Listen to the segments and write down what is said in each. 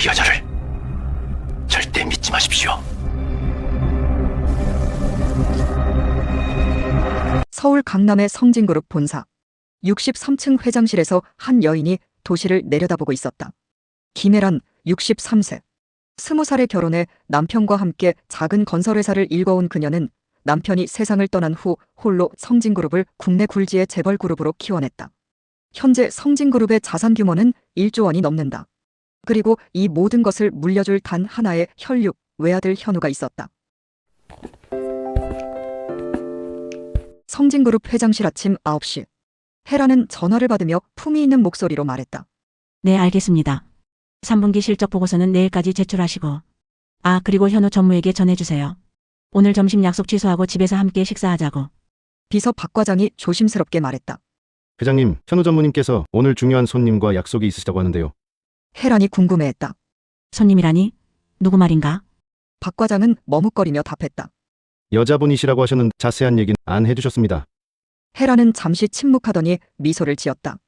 그 여자를 절대 믿지 마십시오. 서울 강남의 성진그룹 본사 63층 회장실에서 한 여인이 도시를 내려다보고 있었다. 김혜란 63세. 20살에 결혼해 남편과 함께 작은 건설회사를 일궈온 그녀는 남편이 세상을 떠난 후 홀로 성진그룹을 국내 굴지의 재벌 그룹으로 키워냈다. 현재 성진그룹의 자산 규모는 1조 원이 넘는다. 그리고 이 모든 것을 물려줄 단 하나의 혈육, 외아들 현우가 있었다. 성진그룹 회장실 아침 9시. 혜라는 전화를 받으며 품위 있는 목소리로 말했다. 네, 알겠습니다. 3분기 실적 보고서는 내일까지 제출하시고. 아, 그리고 현우 전무에게 전해주세요. 오늘 점심 약속 취소하고 집에서 함께 식사하자고. 비서 박 과장이 조심스럽게 말했다. 회장님, 현우 전무님께서 오늘 중요한 손님과 약속이 있으시다고 하는데요. 혜란이 궁금해했다. 손님이라니? 누구 말인가? 박 과장은 머뭇거리며 답했다. 여자분이시라고 하셨는데 자세한 얘기는 안 해주셨습니다. 혜란은 잠시 침묵하더니 미소를 지었다.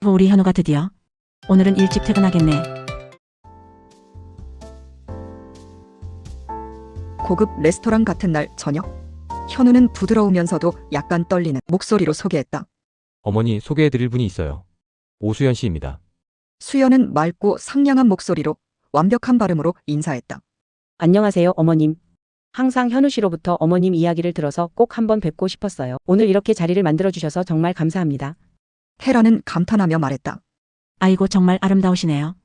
우리 현우가 드디어 오늘은 일찍 퇴근하겠네. 고급 레스토랑 같은 날 저녁. 현우는 부드러우면서도 약간 떨리는 목소리로 소개했다. 어머니 소개해드릴 분이 있어요. 오수연 씨입니다. 수연은 맑고 상냥한 목소리로 완벽한 발음으로 인사했다. 안녕하세요, 어머님. 항상 현우 씨로부터 어머님 이야기를 들어서 꼭 한번 뵙고 싶었어요. 오늘 이렇게 자리를 만들어주셔서 정말 감사합니다. 혜란은 감탄하며 말했다. 아이고, 정말 아름다우시네요.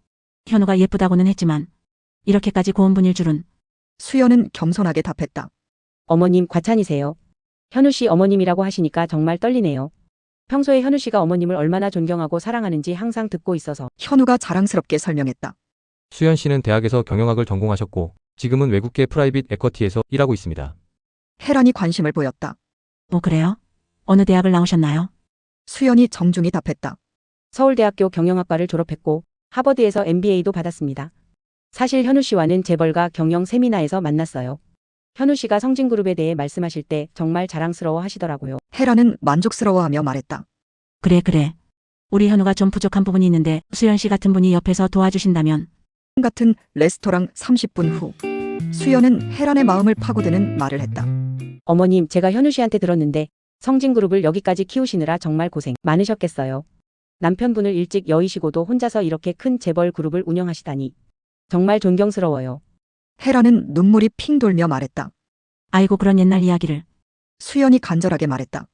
현우가 예쁘다고는 했지만 이렇게까지 고운 분일 줄은. 수연은 겸손하게 답했다. 어머님 과찬이세요. 현우 씨 어머님이라고 하시니까 정말 떨리네요. 평소에 현우 씨가 어머님을 얼마나 존경하고 사랑하는지 항상 듣고 있어서. 현우가 자랑스럽게 설명했다. 수연 씨는 대학에서 경영학을 전공하셨고 지금은 외국계 프라이빗 에쿼티에서 일하고 있습니다. 혜란이 관심을 보였다. 오, 그래요? 어느 대학을 나오셨나요? 수연이 정중히 답했다. 서울대학교 경영학과를 졸업했고 하버드에서 MBA도 받았습니다. 사실 현우 씨와는 재벌가 경영 세미나에서 만났어요. 현우 씨가 성진그룹에 대해 말씀하실 때 정말 자랑스러워 하시더라고요. 혜란은 만족스러워하며 말했다. 그래. 우리 현우가 좀 부족한 부분이 있는데 수연 씨 같은 분이 옆에서 도와주신다면. 같은 레스토랑 30분 후. 수연은 혜란의 마음을 파고드는 말을 했다. 어머님, 제가 현우 씨한테 들었는데 성진그룹을 여기까지 키우시느라 정말 고생 많으셨겠어요. 남편분을 일찍 여의시고도 혼자서 이렇게 큰 재벌 그룹을 운영하시다니. 정말 존경스러워요. 혜란은 눈물이 핑 돌며 말했다. 아이고, 그런 옛날 이야기를. 수연이 간절하게 말했다.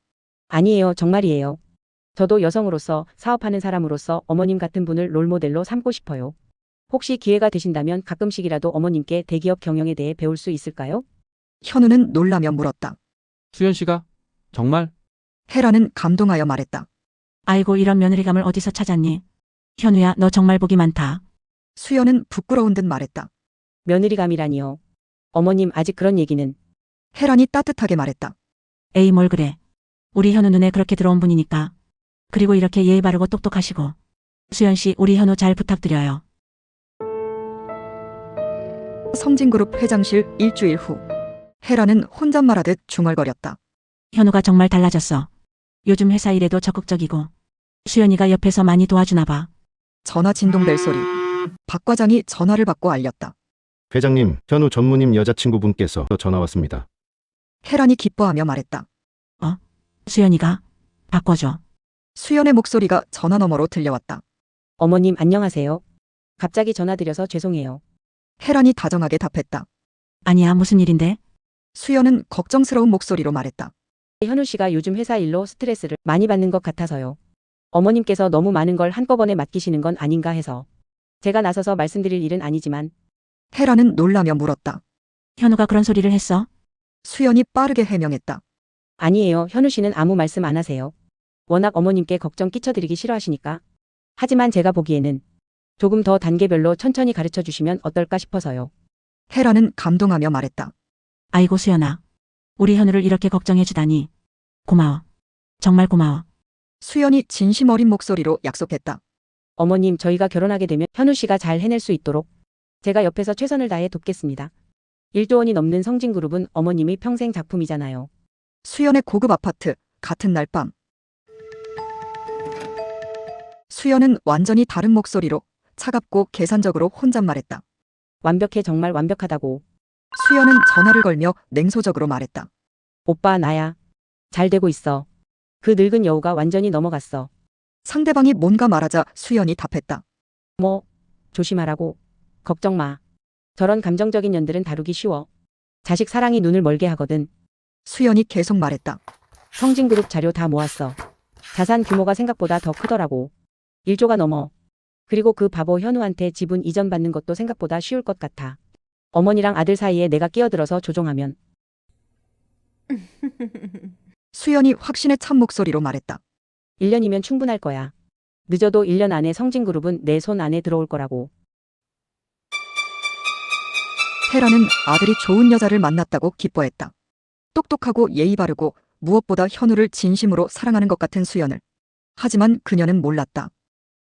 아니에요, 정말이에요. 저도 여성으로서 사업하는 사람으로서 어머님 같은 분을 롤모델로 삼고 싶어요. 혹시 기회가 되신다면 가끔씩이라도 어머님께 대기업 경영에 대해 배울 수 있을까요? 현우는 놀라며 물었다. 수연 씨가? 정말? 혜란은 감동하여 말했다. 아이고, 이런 며느리감을 어디서 찾았니? 현우야, 너 정말 복이 많다. 수연은 부끄러운 듯 말했다. 며느리감이라니요. 어머님, 아직 그런 얘기는. 혜란이 따뜻하게 말했다. 에이, 뭘 그래. 우리 현우 눈에 그렇게 들어온 분이니까. 그리고 이렇게 예의 바르고 똑똑하시고. 수연 씨, 우리 현우 잘 부탁드려요. 성진그룹 회장실 일주일 후. 혜란은 혼잣말하듯 중얼거렸다. 현우가 정말 달라졌어. 요즘 회사 일에도 적극적이고. 수연이가 옆에서 많이 도와주나 봐. 전화 진동벨 소리. 박 과장이 전화를 받고 알렸다. 회장님, 현우 전무님 여자친구분께서 전화 왔습니다. 혜란이 기뻐하며 말했다. 수연이가? 바꿔줘. 수연의 목소리가 전화 너머로 들려왔다. 어머님, 안녕하세요. 갑자기 전화드려서 죄송해요. 혜란이 다정하게 답했다. 아니야, 무슨 일인데? 수연은 걱정스러운 목소리로 말했다. 현우 씨가 요즘 회사 일로 스트레스를 많이 받는 것 같아서요. 어머님께서 너무 많은 걸 한꺼번에 맡기시는 건 아닌가 해서. 제가 나서서 말씀드릴 일은 아니지만. 혜란은 놀라며 물었다. 현우가 그런 소리를 했어? 수연이 빠르게 해명했다. 아니에요. 현우 씨는 아무 말씀 안 하세요. 워낙 어머님께 걱정 끼쳐드리기 싫어하시니까. 하지만 제가 보기에는 조금 더 단계별로 천천히 가르쳐 주시면 어떨까 싶어서요. 혜란은 감동하며 말했다. 아이고, 수연아. 우리 현우를 이렇게 걱정해 주다니. 고마워. 정말 고마워. 수연이 진심 어린 목소리로 약속했다. 어머님, 저희가 결혼하게 되면 현우 씨가 잘 해낼 수 있도록 제가 옆에서 최선을 다해 돕겠습니다. 1조 원이 넘는 성진그룹은 어머님이 평생 작품이잖아요. 수연의 고급 아파트, 같은 날 밤. 수연은 완전히 다른 목소리로 차갑고 계산적으로 혼잣말했다. 완벽해, 정말 완벽하다고. 수연은 전화를 걸며 냉소적으로 말했다. 오빠, 나야. 잘 되고 있어. 그 늙은 여우가 완전히 넘어갔어. 상대방이 뭔가 말하자 수연이 답했다. 뭐, 조심하라고. 걱정 마. 저런 감정적인 년들은 다루기 쉬워. 자식 사랑이 눈을 멀게 하거든. 수연이 계속 말했다. 성진그룹 자료 다 모았어. 자산 규모가 생각보다 더 크더라고. 1조가 넘어. 그리고 그 바보 현우한테 지분 이전 받는 것도 생각보다 쉬울 것 같아. 어머니랑 아들 사이에 내가 끼어들어서 조종하면. 수연이 확신에 찬 목소리로 말했다. 1년이면 충분할 거야. 늦어도 1년 안에 성진그룹은 내 손 안에 들어올 거라고. 헤라는 아들이 좋은 여자를 만났다고 기뻐했다. 똑똑하고 예의 바르고 무엇보다 현우를 진심으로 사랑하는 것 같은 수연을. 하지만 그녀는 몰랐다.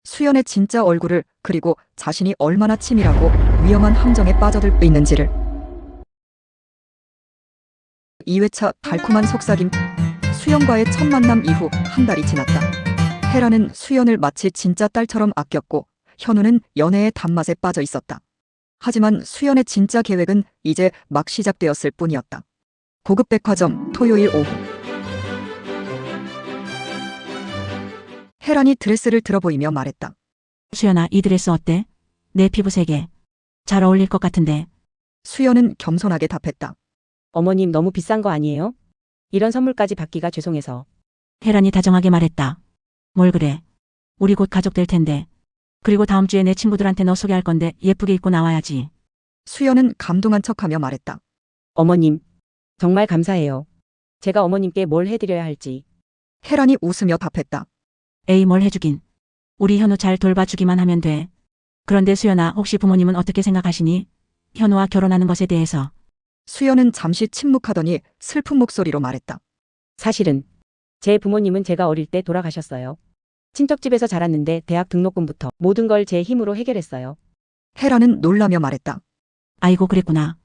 수연의 진짜 얼굴을, 그리고 자신이 얼마나 치밀하고 위험한 함정에 빠져들고 있는지를. 2회차 달콤한 속삭임. 수연과의 첫 만남 이후 한 달이 지났다. 헤라는 수연을 마치 진짜 딸처럼 아꼈고 현우는 연애의 단맛에 빠져 있었다. 하지만 수연의 진짜 계획은 이제 막 시작되었을 뿐이었다. 고급 백화점 토요일 오후. 헤란이 드레스를 들어보이며 말했다. 수연아, 이 드레스 어때? 내 피부색에 잘 어울릴 것 같은데. 수연은 겸손하게 답했다. 어머님, 너무 비싼 거 아니에요? 이런 선물까지 받기가 죄송해서. 혜란이 다정하게 말했다. 뭘 그래. 우리 곧 가족 될 텐데. 그리고 다음 주에 내 친구들한테 너 소개할 건데 예쁘게 입고 나와야지. 수연은 감동한 척하며 말했다. 어머님, 정말 감사해요. 제가 어머님께 뭘 해드려야 할지. 헤란이 웃으며 답했다. 에이, 뭘 해주긴. 우리 현우 잘 돌봐주기만 하면 돼. 그런데 수연아, 혹시 부모님은 어떻게 생각하시니? 현우와 결혼하는 것에 대해서. 수연은 잠시 침묵하더니 슬픈 목소리로 말했다. 사실은 제 부모님은 제가 어릴 때 돌아가셨어요. 친척집에서 자랐는데 대학 등록금부터 모든 걸 제 힘으로 해결했어요. 헤란은 놀라며 말했다. 아이고, 그랬구나.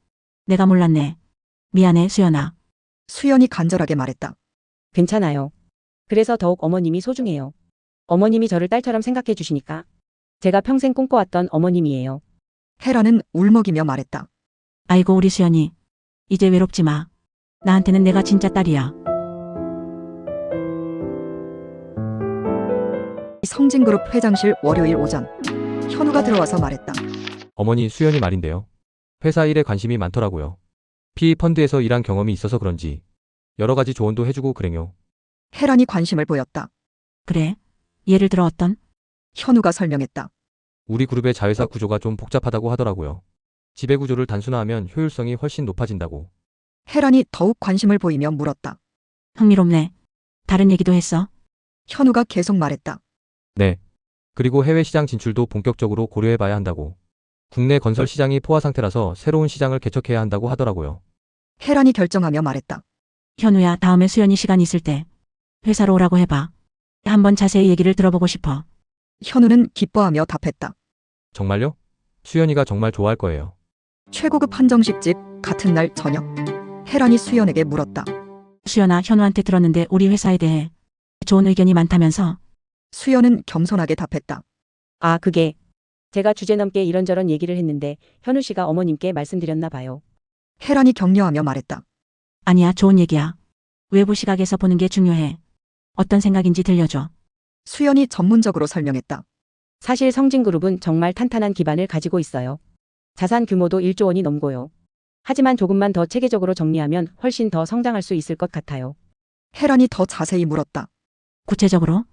내가 몰랐네. 미안해, 수연아. 수연이 간절하게 말했다. 괜찮아요. 그래서 더욱 어머님이 소중해요. 어머님이 저를 딸처럼 생각해 주시니까. 제가 평생 꿈꿔왔던 어머님이에요. 헤란은 울먹이며 말했다. 아이고, 우리 수연이. 이제 외롭지 마. 나한테는 내가 진짜 딸이야. 성진그룹 회장실 월요일 오전. 현우가 들어와서 말했다. 어머니, 수연이 말인데요. 회사 일에 관심이 많더라고요. PE 펀드에서 일한 경험이 있어서 그런지 여러 가지 조언도 해주고 그래요. 헤란이 관심을 보였다. 그래? 예를 들어 어떤? 현우가 설명했다. 우리 그룹의 자회사 구조가 좀 복잡하다고 하더라고요. 지배 구조를 단순화하면 효율성이 훨씬 높아진다고. 헤란이 더욱 관심을 보이며 물었다. 흥미롭네. 다른 얘기도 했어? 현우가 계속 말했다. 네. 그리고 해외 시장 진출도 본격적으로 고려해봐야 한다고. 국내 건설 시장이 포화 상태라서 새로운 시장을 개척해야 한다고 하더라고요. 헤란이 결정하며 말했다. 현우야, 다음에 수연이 시간 있을 때 회사로 오라고 해봐. 한번 자세히 얘기를 들어보고 싶어. 현우는 기뻐하며 답했다. 정말요? 수연이가 정말 좋아할 거예요. 최고급 한정식집 같은 날 저녁. 헤란이 수연에게 물었다. 수연아, 현우한테 들었는데 우리 회사에 대해 좋은 의견이 많다면서? 수연은 겸손하게 답했다. 아, 그게 제가 주제넘게 이런저런 얘기를 했는데 현우 씨가 어머님께 말씀드렸나 봐요. 헤란이 격려하며 말했다. 아니야, 좋은 얘기야. 외부 시각에서 보는 게 중요해. 어떤 생각인지 들려줘. 수연이 전문적으로 설명했다. 사실 성진그룹은 정말 탄탄한 기반을 가지고 있어요. 자산 규모도 1조 원이 넘고요. 하지만 조금만 더 체계적으로 정리하면 훨씬 더 성장할 수 있을 것 같아요. 헤란이 더 자세히 물었다. 구체적으로?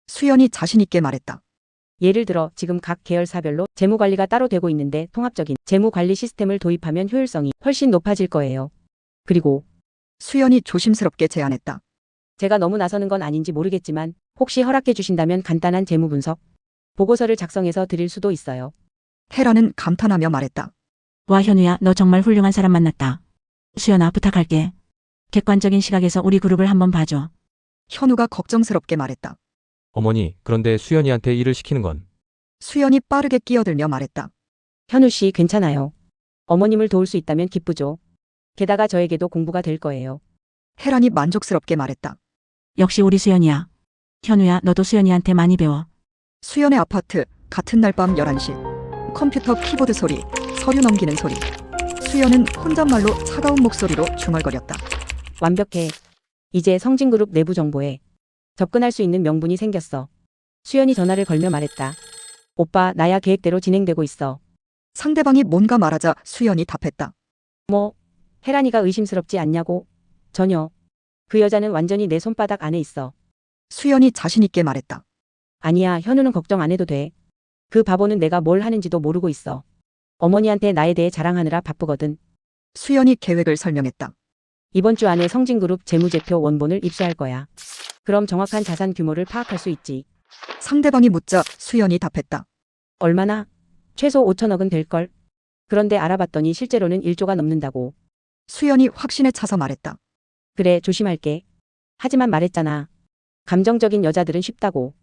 수연이 자신 있게 말했다. 예를 들어 지금 각 계열사별로 재무 관리가 따로 되고 있는데 통합적인 재무 관리 시스템을 도입하면 효율성이 훨씬 높아질 거예요. 그리고 수연이 조심스럽게 제안했다. 제가 너무 나서는 건 아닌지 모르겠지만 혹시 허락해 주신다면 간단한 재무 분석 보고서를 작성해서 드릴 수도 있어요. 헤란은 감탄하며 말했다. 와, 현우야, 너 정말 훌륭한 사람 만났다. 수연아, 부탁할게. 객관적인 시각에서 우리 그룹을 한번 봐줘. 현우가 걱정스럽게 말했다. 어머니, 그런데 수연이한테 일을 시키는 건 수연이 빠르게 끼어들며 말했다. 현우 씨, 괜찮아요. 어머님을 도울 수 있다면 기쁘죠. 게다가 저에게도 공부가 될 거예요. 헤란이 만족스럽게 말했다. 역시 우리 수연이야. 현우야, 너도 수연이한테 많이 배워. 수연의 아파트 같은 날 밤 11시. 컴퓨터 키보드 소리, 서류 넘기는 소리. 수연은 혼잣말로 차가운 목소리로 중얼거렸다. 완벽해. 이제 성진그룹 내부 정보에 접근할 수 있는 명분이 생겼어. 수연이 전화를 걸며 말했다. 오빠, 나야 계획대로 진행되고 있어. 상대방이 뭔가 말하자 수연이 답했다. 뭐, 혜란이가 의심스럽지 않냐고? 전혀. 그 여자는 완전히 내 손바닥 안에 있어. 수연이 자신있게 말했다. 아니야, 현우는 걱정 안 해도 돼. 그 바보는 내가 뭘 하는지도 모르고 있어. 어머니한테 나에 대해 자랑하느라 바쁘거든. 수연이 계획을 설명했다. 이번 주 안에 성진그룹 재무제표 원본을 입수할 거야. 그럼 정확한 자산 규모를 파악할 수 있지. 상대방이 묻자 수연이 답했다. 얼마나? 최소 5천억은 될걸. 그런데 알아봤더니 실제로는 1조가 넘는다고. 수연이 확신에 차서 말했다. 그래, 조심할게. 하지만 말했잖아. 감정적인 여자들은 쉽다고.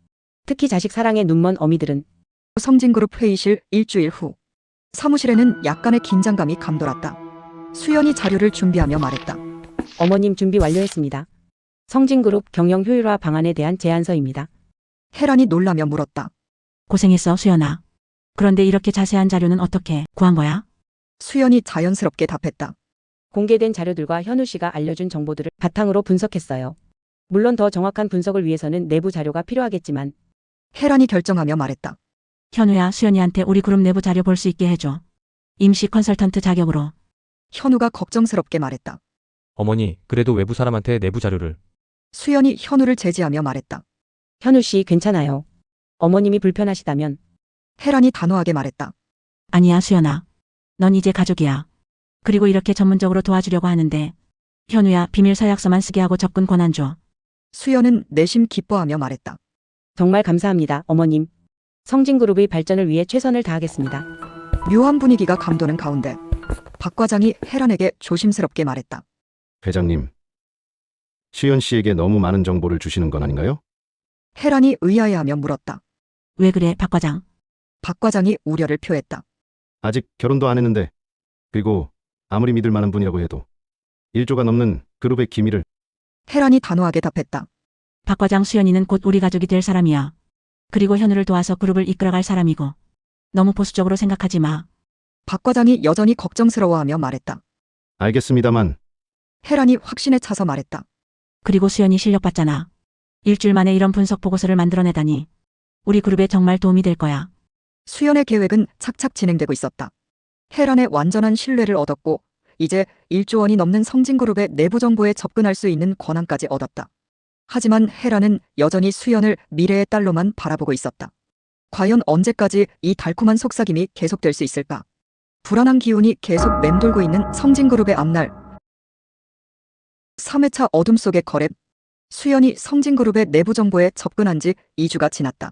특히 자식 사랑에 눈먼 어미들은. 성진그룹 회의실 일주일 후. 사무실에는 약간의 긴장감이 감돌았다. 수연이 자료를 준비하며 말했다. 어머님, 준비 완료했습니다. 성진그룹 경영 효율화 방안에 대한 제안서입니다. 혜란이 놀라며 물었다. 고생했어, 수연아. 그런데 이렇게 자세한 자료는 어떻게 구한 거야? 수연이 자연스럽게 답했다. 공개된 자료들과 현우 씨가 알려준 정보들을 바탕으로 분석했어요. 물론 더 정확한 분석을 위해서는 내부 자료가 필요하겠지만 혜란이 결정하며 말했다. 현우야, 수연이한테 우리 그룹 내부 자료 볼 수 있게 해줘. 임시 컨설턴트 자격으로. 현우가 걱정스럽게 말했다. 어머니, 그래도 외부 사람한테 내부 자료를. 수연이 현우를 제지하며 말했다. 현우 씨 괜찮아요. 어머님이 불편하시다면. 혜란이 단호하게 말했다. 아니야, 수연아. 넌 이제 가족이야. 그리고 이렇게 전문적으로 도와주려고 하는데. 현우야, 비밀 서약서만 쓰게 하고 접근 권한 줘. 수연은 내심 기뻐하며 말했다. 정말 감사합니다, 어머님. 성진그룹의 발전을 위해 최선을 다하겠습니다. 묘한 분위기가 감도는 가운데 박 과장이 혜란에게 조심스럽게 말했다. 회장님, 수연 씨에게 너무 많은 정보를 주시는 건 아닌가요? 혜란이 의아해하며 물었다. 왜 그래, 박 과장? 박 과장이 우려를 표했다. 아직 결혼도 안 했는데, 그리고 아무리 믿을 만한 분이라고 해도 1조가 넘는 그룹의 기밀을. 혜란이 단호하게 답했다. 박 과장, 수연이는 곧 우리 가족이 될 사람이야. 그리고 현우를 도와서 그룹을 이끌어갈 사람이고. 너무 보수적으로 생각하지 마. 박 과장이 여전히 걱정스러워하며 말했다. 알겠습니다만, 혜란이 확신에 차서 말했다. 그리고 수연이 실력 봤잖아. 일주일 만에 이런 분석 보고서를 만들어내다니. 우리 그룹에 정말 도움이 될 거야. 수연의 계획은 착착 진행되고 있었다. 혜란의 완전한 신뢰를 얻었고 이제 1조 원이 넘는 성진그룹의 내부 정보에 접근할 수 있는 권한까지 얻었다. 하지만 혜란은 여전히 수연을 미래의 딸로만 바라보고 있었다. 과연 언제까지 이 달콤한 속삭임이 계속될 수 있을까? 불안한 기운이 계속 맴돌고 있는 성진그룹의 앞날. 3회차 어둠 속의 거래. 수연이 성진그룹의 내부 정보에 접근한 지 2주가 지났다.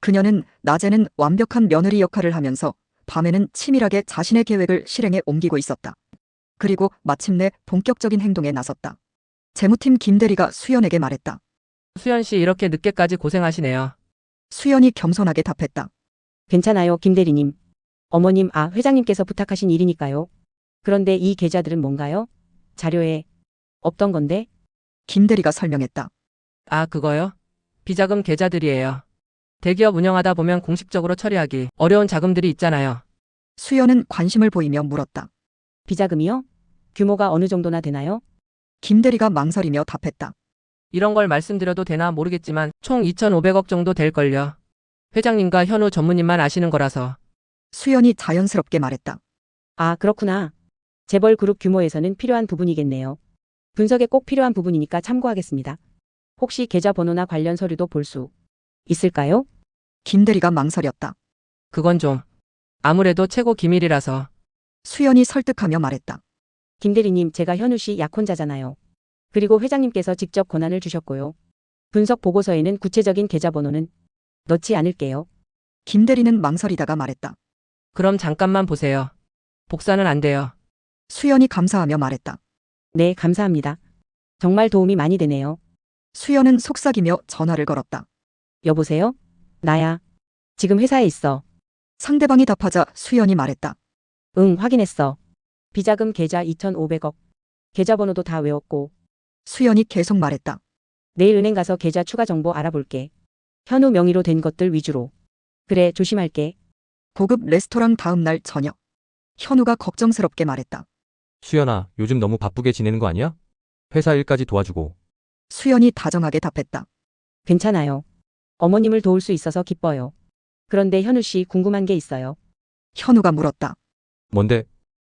그녀는 낮에는 완벽한 며느리 역할을 하면서 밤에는 치밀하게 자신의 계획을 실행에 옮기고 있었다. 그리고 마침내 본격적인 행동에 나섰다. 재무팀 김대리가 수연에게 말했다. 수연 씨 이렇게 늦게까지 고생하시네요. 수연이 겸손하게 답했다. 괜찮아요, 김대리님. 어머님, 회장님께서 부탁하신 일이니까요. 그런데 이 계좌들은 뭔가요? 자료에 없던 건데? 김대리가 설명했다. 아, 그거요? 비자금 계좌들이에요. 대기업 운영하다 보면 공식적으로 처리하기 어려운 자금들이 있잖아요. 수연은 관심을 보이며 물었다. 비자금이요? 규모가 어느 정도나 되나요? 김대리가 망설이며 답했다. 이런 걸 말씀드려도 되나 모르겠지만 총 2,500억 정도 될걸요. 회장님과 현우 전무님만 아시는 거라서. 수연이 자연스럽게 말했다. 아, 그렇구나. 재벌 그룹 규모에서는 필요한 부분이겠네요. 분석에 꼭 필요한 부분이니까 참고하겠습니다. 혹시 계좌 번호나 관련 서류도 볼 수 있을까요? 김대리가 망설였다. 그건 좀 아무래도 최고 기밀이라서. 수연이 설득하며 말했다. 김대리님, 제가 현우 씨 약혼자잖아요. 그리고 회장님께서 직접 권한을 주셨고요. 분석 보고서에는 구체적인 계좌 번호는 넣지 않을게요. 김대리는 망설이다가 말했다. 그럼 잠깐만 보세요. 복사는 안 돼요. 수연이 감사하며 말했다. 네, 감사합니다. 정말 도움이 많이 되네요. 수연은 속삭이며 전화를 걸었다. 여보세요? 나야. 지금 회사에 있어. 상대방이 답하자 수연이 말했다. 응, 확인했어. 비자금 계좌 2,500억. 계좌번호도 다 외웠고. 수연이 계속 말했다. 내일 은행 가서 계좌 추가 정보 알아볼게. 현우 명의로 된 것들 위주로. 그래, 조심할게. 고급 레스토랑 다음 날 저녁. 현우가 걱정스럽게 말했다. 수연아, 요즘 너무 바쁘게 지내는 거 아니야? 회사 일까지 도와주고. 수연이 다정하게 답했다. 괜찮아요. 어머님을 도울 수 있어서 기뻐요. 그런데 현우 씨 궁금한 게 있어요. 현우가 물었다. 뭔데?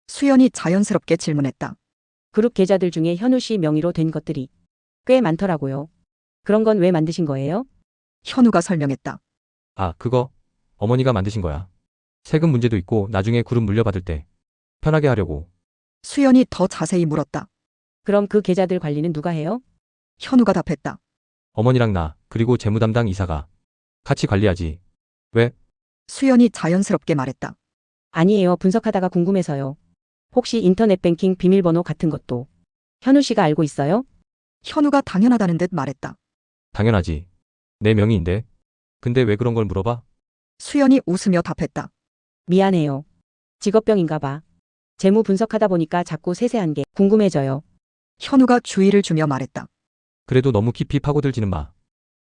수연이 자연스럽게 질문했다. 그룹 계좌들 중에 현우 씨 명의로 된 것들이 꽤 많더라고요. 그런 건 왜 만드신 거예요? 현우가 설명했다. 아, 그거 어머니가 만드신 거야. 세금 문제도 있고 나중에 그룹 물려받을 때 편하게 하려고. 수연이 더 자세히 물었다. 그럼 그 계좌들 관리는 누가 해요? 현우가 답했다. 어머니랑 나, 그리고 재무 담당 이사가 같이 관리하지. 왜? 수연이 자연스럽게 말했다. 아니에요. 분석하다가 궁금해서요. 혹시 인터넷 뱅킹 비밀번호 같은 것도 현우 씨가 알고 있어요? 현우가 당연하다는 듯 말했다. 당연하지. 내 명의인데. 근데 왜 그런 걸 물어봐? 수연이 웃으며 답했다. 미안해요. 직업병인가 봐. 재무 분석하다 보니까 자꾸 세세한 게 궁금해져요. 현우가 주의를 주며 말했다. 그래도 너무 깊이 파고들지는 마.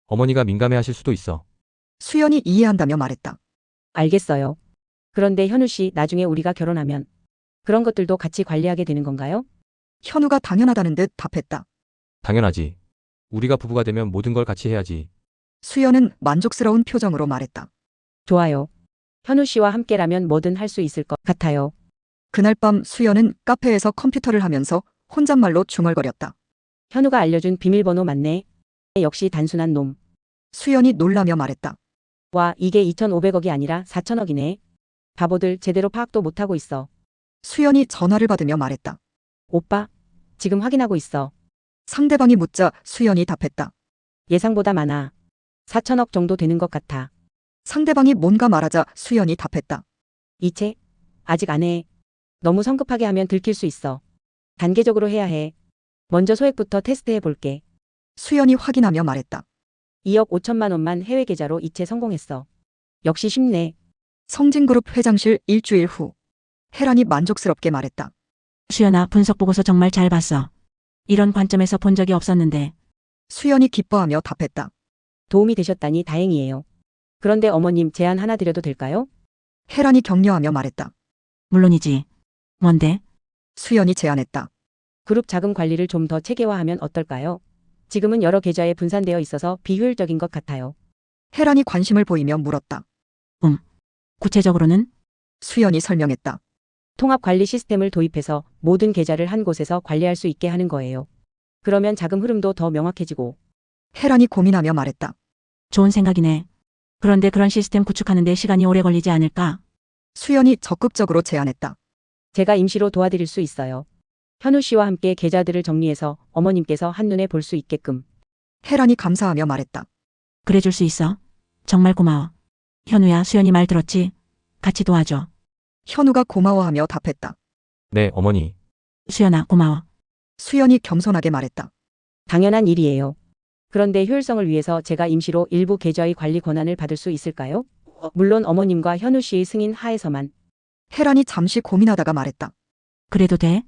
어머니가 민감해 하실 수도 있어. 수연이 이해한다며 말했다. 알겠어요. 그런데 현우 씨 나중에 우리가 결혼하면 그런 것들도 같이 관리하게 되는 건가요? 현우가 당연하다는 듯 답했다. 당연하지. 우리가 부부가 되면 모든 걸 같이 해야지. 수연은 만족스러운 표정으로 말했다. 좋아요. 현우 씨와 함께라면 뭐든 할 수 있을 것 같아요. 그날 밤 수연은 카페에서 컴퓨터를 하면서 혼잣말로 중얼거렸다. 현우가 알려준 비밀번호 맞네. 역시 단순한 놈. 수연이 놀라며 말했다. 와, 이게 2,500억이 아니라 4천억이네. 바보들 제대로 파악도 못하고 있어. 수연이 전화를 받으며 말했다. 오빠, 지금 확인하고 있어. 상대방이 묻자 수연이 답했다. 예상보다 많아. 4천억 정도 되는 것 같아. 상대방이 뭔가 말하자 수연이 답했다. 이체? 아직 안 해. 너무 성급하게 하면 들킬 수 있어. 단계적으로 해야 해. 먼저 소액부터 테스트해 볼게. 수연이 확인하며 말했다. 2억 5천만 원만 해외 계좌로 이체 성공했어. 역시 쉽네. 성진그룹 회장실 일주일 후. 혜란이 만족스럽게 말했다. 수연아, 분석 보고서 정말 잘 봤어. 이런 관점에서 본 적이 없었는데. 수연이 기뻐하며 답했다. 도움이 되셨다니 다행이에요. 그런데 어머님 제안 하나 드려도 될까요? 혜란이 격려하며 말했다. 물론이지. 뭔데? 수연이 제안했다. 그룹 자금 관리를 좀 더 체계화하면 어떨까요? 지금은 여러 계좌에 분산되어 있어서 비효율적인 것 같아요. 혜란이 관심을 보이며 물었다. 구체적으로는? 수연이 설명했다. 통합 관리 시스템을 도입해서 모든 계좌를 한 곳에서 관리할 수 있게 하는 거예요. 그러면 자금 흐름도 더 명확해지고. 혜란이 고민하며 말했다. 좋은 생각이네. 그런데 그런 시스템 구축하는데 시간이 오래 걸리지 않을까? 수연이 적극적으로 제안했다. 제가 임시로 도와드릴 수 있어요. 현우 씨와 함께 계좌들을 정리해서 어머님께서 한눈에 볼 수 있게끔. 혜란이 감사하며 말했다. 그래 줄 수 있어? 정말 고마워. 현우야, 수연이 말 들었지? 같이 도와줘. 현우가 고마워하며 답했다. 네, 어머니. 수연아, 고마워. 수연이 겸손하게 말했다. 당연한 일이에요. 그런데 효율성을 위해서 제가 임시로 일부 계좌의 관리 권한을 받을 수 있을까요? 물론 어머님과 현우 씨의 승인 하에서만. 혜란이 잠시 고민하다가 말했다. 그래도 돼?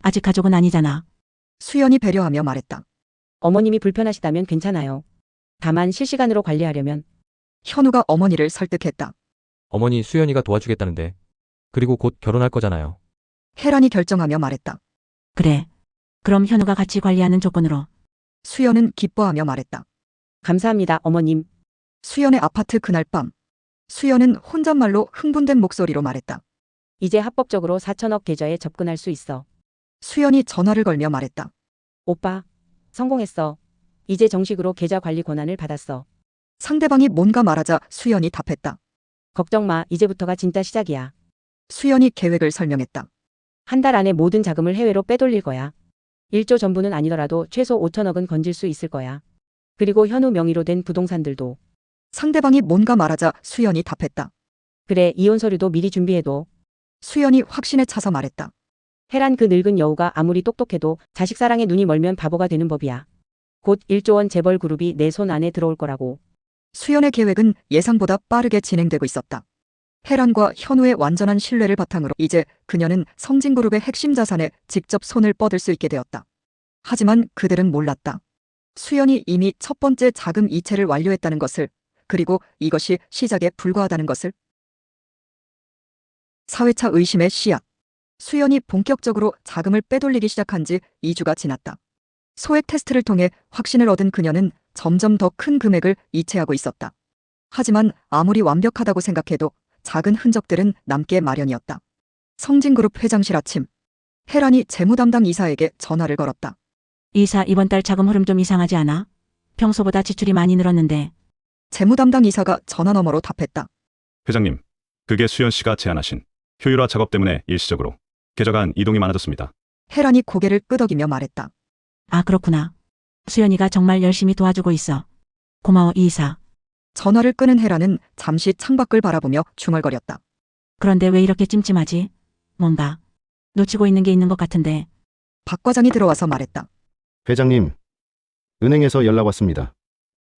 아직 가족은 아니잖아. 수연이 배려하며 말했다. 어머님이 불편하시다면 괜찮아요. 다만 실시간으로 관리하려면. 현우가 어머니를 설득했다. 어머니 수연이가 도와주겠다는데. 그리고 곧 결혼할 거잖아요. 혜란이 결정하며 말했다. 그래. 그럼 현우가 같이 관리하는 조건으로. 수연은 기뻐하며 말했다. 감사합니다, 어머님. 수연의 아파트 그날 밤. 수연은 혼잣말로 흥분된 목소리로 말했다. 이제 합법적으로 4천억 계좌에 접근할 수 있어. 수연이 전화를 걸며 말했다. 오빠, 성공했어. 이제 정식으로 계좌 관리 권한을 받았어. 상대방이 뭔가 말하자 수연이 답했다. 걱정 마, 이제부터가 진짜 시작이야. 수연이 계획을 설명했다. 한 달 안에 모든 자금을 해외로 빼돌릴 거야. 1조 전부는 아니더라도 최소 5천억은 건질 수 있을 거야. 그리고 현우 명의로 된 부동산들도. 상대방이 뭔가 말하자 수연이 답했다. 그래, 이혼 서류도 미리 준비해둬. 수연이 확신에 차서 말했다. 혜란 그 늙은 여우가 아무리 똑똑해도 자식 사랑에 눈이 멀면 바보가 되는 법이야. 곧 1조 원 재벌 그룹이 내 손 안에 들어올 거라고. 수연의 계획은 예상보다 빠르게 진행되고 있었다. 혜란과 현우의 완전한 신뢰를 바탕으로 이제 그녀는 성진그룹의 핵심 자산에 직접 손을 뻗을 수 있게 되었다. 하지만 그들은 몰랐다. 수연이 이미 첫 번째 자금 이체를 완료했다는 것을. 그리고 이것이 시작에 불과하다는 것을. 4회차 의심의 씨앗. 수연이 본격적으로 자금을 빼돌리기 시작한 지 2주가 지났다. 소액 테스트를 통해 확신을 얻은 그녀는 점점 더 큰 금액을 이체하고 있었다. 하지만 아무리 완벽하다고 생각해도 작은 흔적들은 남게 마련이었다. 성진그룹 회장실 아침. 혜란이 재무담당 이사에게 전화를 걸었다. 이사, 이번 달 자금 흐름 좀 이상하지 않아? 평소보다 지출이 많이 늘었는데. 재무담당 이사가 전화 너머로 답했다. 회장님, 그게 수연 씨가 제안하신 효율화 작업 때문에 일시적으로 계좌간 이동이 많아졌습니다. 혜란이 고개를 끄덕이며 말했다. 아, 그렇구나. 수연이가 정말 열심히 도와주고 있어. 고마워, 이 이사. 전화를 끄는 혜란은 잠시 창밖을 바라보며 중얼거렸다. 그런데 왜 이렇게 찜찜하지? 뭔가 놓치고 있는 게 있는 것 같은데. 박 과장이 들어와서 말했다. 회장님, 은행에서 연락 왔습니다.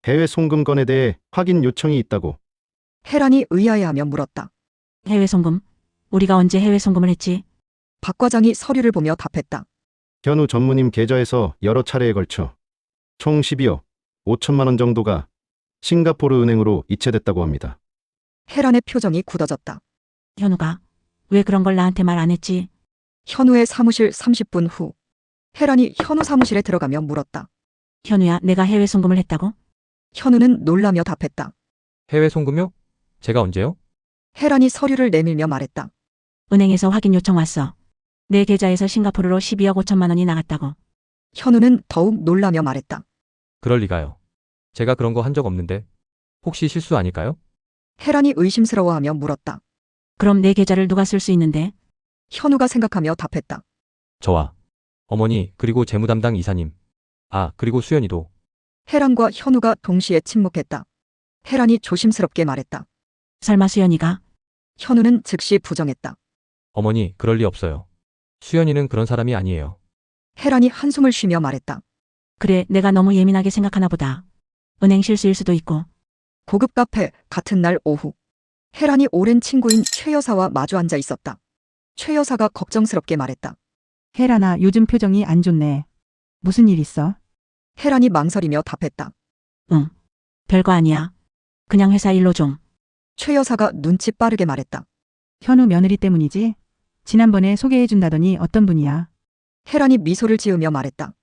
해외 송금 건에 대해 확인 요청이 있다고. 혜란이 의아해하며 물었다. 해외 송금? 우리가 언제 해외 송금을 했지? 박 과장이 서류를 보며 답했다. 현우 전무님 계좌에서 여러 차례에 걸쳐 총 12억 5천만 원 정도가 싱가포르 은행으로 이체됐다고 합니다. 혜란의 표정이 굳어졌다. 현우가 왜 그런 걸 나한테 말 안 했지? 현우의 사무실 30분 후. 혜란이 현우 사무실에 들어가며 물었다. 현우야, 내가 해외 송금을 했다고? 현우는 놀라며 답했다. 해외 송금요? 제가 언제요? 혜란이 서류를 내밀며 말했다. 은행에서 확인 요청 왔어. 내 계좌에서 싱가포르로 12억 5천만 원이 나갔다고. 현우는 더욱 놀라며 말했다. 그럴 리가요. 제가 그런 거 한 적 없는데. 혹시 실수 아닐까요? 혜란이 의심스러워하며 물었다. 그럼 내 계좌를 누가 쓸 수 있는데? 현우가 생각하며 답했다. 저와 어머니 그리고 재무담당 이사님. 아, 그리고 수연이도. 혜란과 현우가 동시에 침묵했다. 혜란이 조심스럽게 말했다. 설마 수연이가? 현우는 즉시 부정했다. 어머니, 그럴 리 없어요. 수연이는 그런 사람이 아니에요. 혜란이 한숨을 쉬며 말했다. 그래, 내가 너무 예민하게 생각하나 보다. 은행 실수일 수도 있고. 고급 카페 같은 날 오후. 혜란이 오랜 친구인 최 여사와 마주 앉아 있었다. 최 여사가 걱정스럽게 말했다. 혜란아, 요즘 표정이 안 좋네. 무슨 일 있어? 혜란이 망설이며 답했다. 응. 별거 아니야. 그냥 회사 일로 좀. 최 여사가 눈치 빠르게 말했다. 현우 며느리 때문이지? 지난번에 소개해준다더니 어떤 분이야? 혜란이 미소를 지으며 말했다.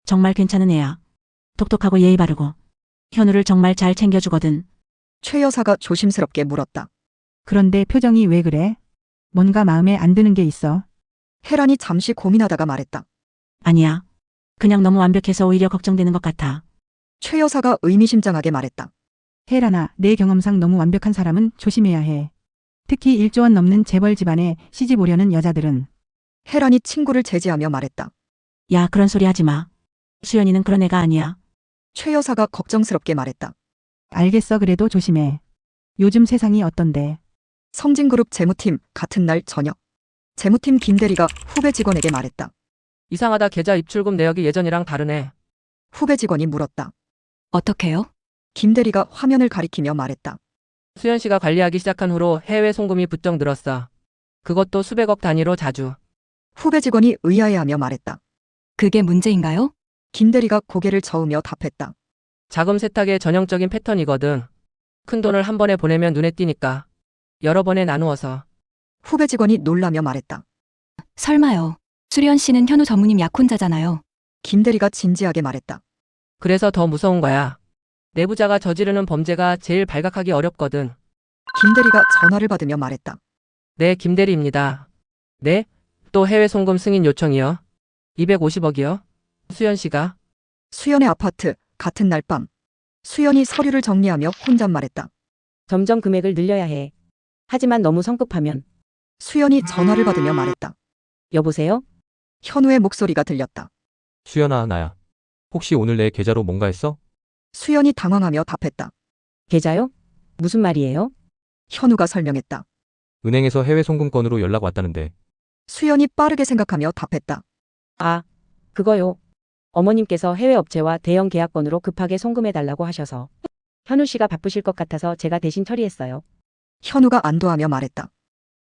정말 괜찮은 애야. 똑똑하고 예의 바르고. 현우를 정말 잘 챙겨주거든. 최 여사가 조심스럽게 물었다. 그런데 표정이 왜 그래? 뭔가 마음에 안 드는 게 있어. 혜란이 잠시 고민하다가 말했다. 아니야. 그냥 너무 완벽해서 오히려 걱정되는 것 같아. 최 여사가 의미심장하게 말했다. 혜란아, 내 경험상 너무 완벽한 사람은 조심해야 해. 특히 1조 원 넘는 재벌 집안에 시집 오려는 여자들은. 혜란이 친구를 제지하며 말했다. 야, 그런 소리 하지 마. 수연이는 그런 애가 아니야. 최 여사가 걱정스럽게 말했다. 알겠어, 그래도 조심해. 요즘 세상이 어떤데? 성진그룹 재무팀 같은 날 저녁. 재무팀 김대리가 후배 직원에게 말했다. 이상하다. 계좌 입출금 내역이 예전이랑 다르네. 후배 직원이 물었다. 어떻게요? 김대리가 화면을 가리키며 말했다. 수연 씨가 관리하기 시작한 후로 해외 송금이 부쩍 늘었어. 그것도 수백억 단위로 자주. 후배 직원이 의아해하며 말했다. 그게 문제인가요? 김대리가 고개를 저으며 답했다. 자금 세탁의 전형적인 패턴이거든. 큰 돈을 한 번에 보내면 눈에 띄니까. 여러 번에 나누어서. 후배 직원이 놀라며 말했다. 설마요. 수련 씨는 현우 전무님 약혼자잖아요. 김대리가 진지하게 말했다. 그래서 더 무서운 거야. 내부자가 저지르는 범죄가 제일 발각하기 어렵거든. 김대리가 전화를 받으며 말했다. 네, 김대리입니다. 네? 또 해외 송금 승인 요청이요? 250억이요? 수연 씨가? 수연의 아파트 같은 날 밤. 수연이 서류를 정리하며 혼잣말했다. 점점 금액을 늘려야 해. 하지만 너무 성급하면. 수연이 전화를 받으며 말했다. 여보세요? 현우의 목소리가 들렸다. 수연아, 나야. 혹시 오늘 내 계좌로 뭔가 했어? 수연이 당황하며 답했다. 계좌요? 무슨 말이에요? 현우가 설명했다. 은행에서 해외 송금건으로 연락 왔다는데. 수연이 빠르게 생각하며 답했다. 아, 그거요. 어머님께서 해외 업체와 대형 계약건으로 급하게 송금해달라고 하셔서. 현우 씨가 바쁘실 것 같아서 제가 대신 처리했어요. 현우가 안도하며 말했다.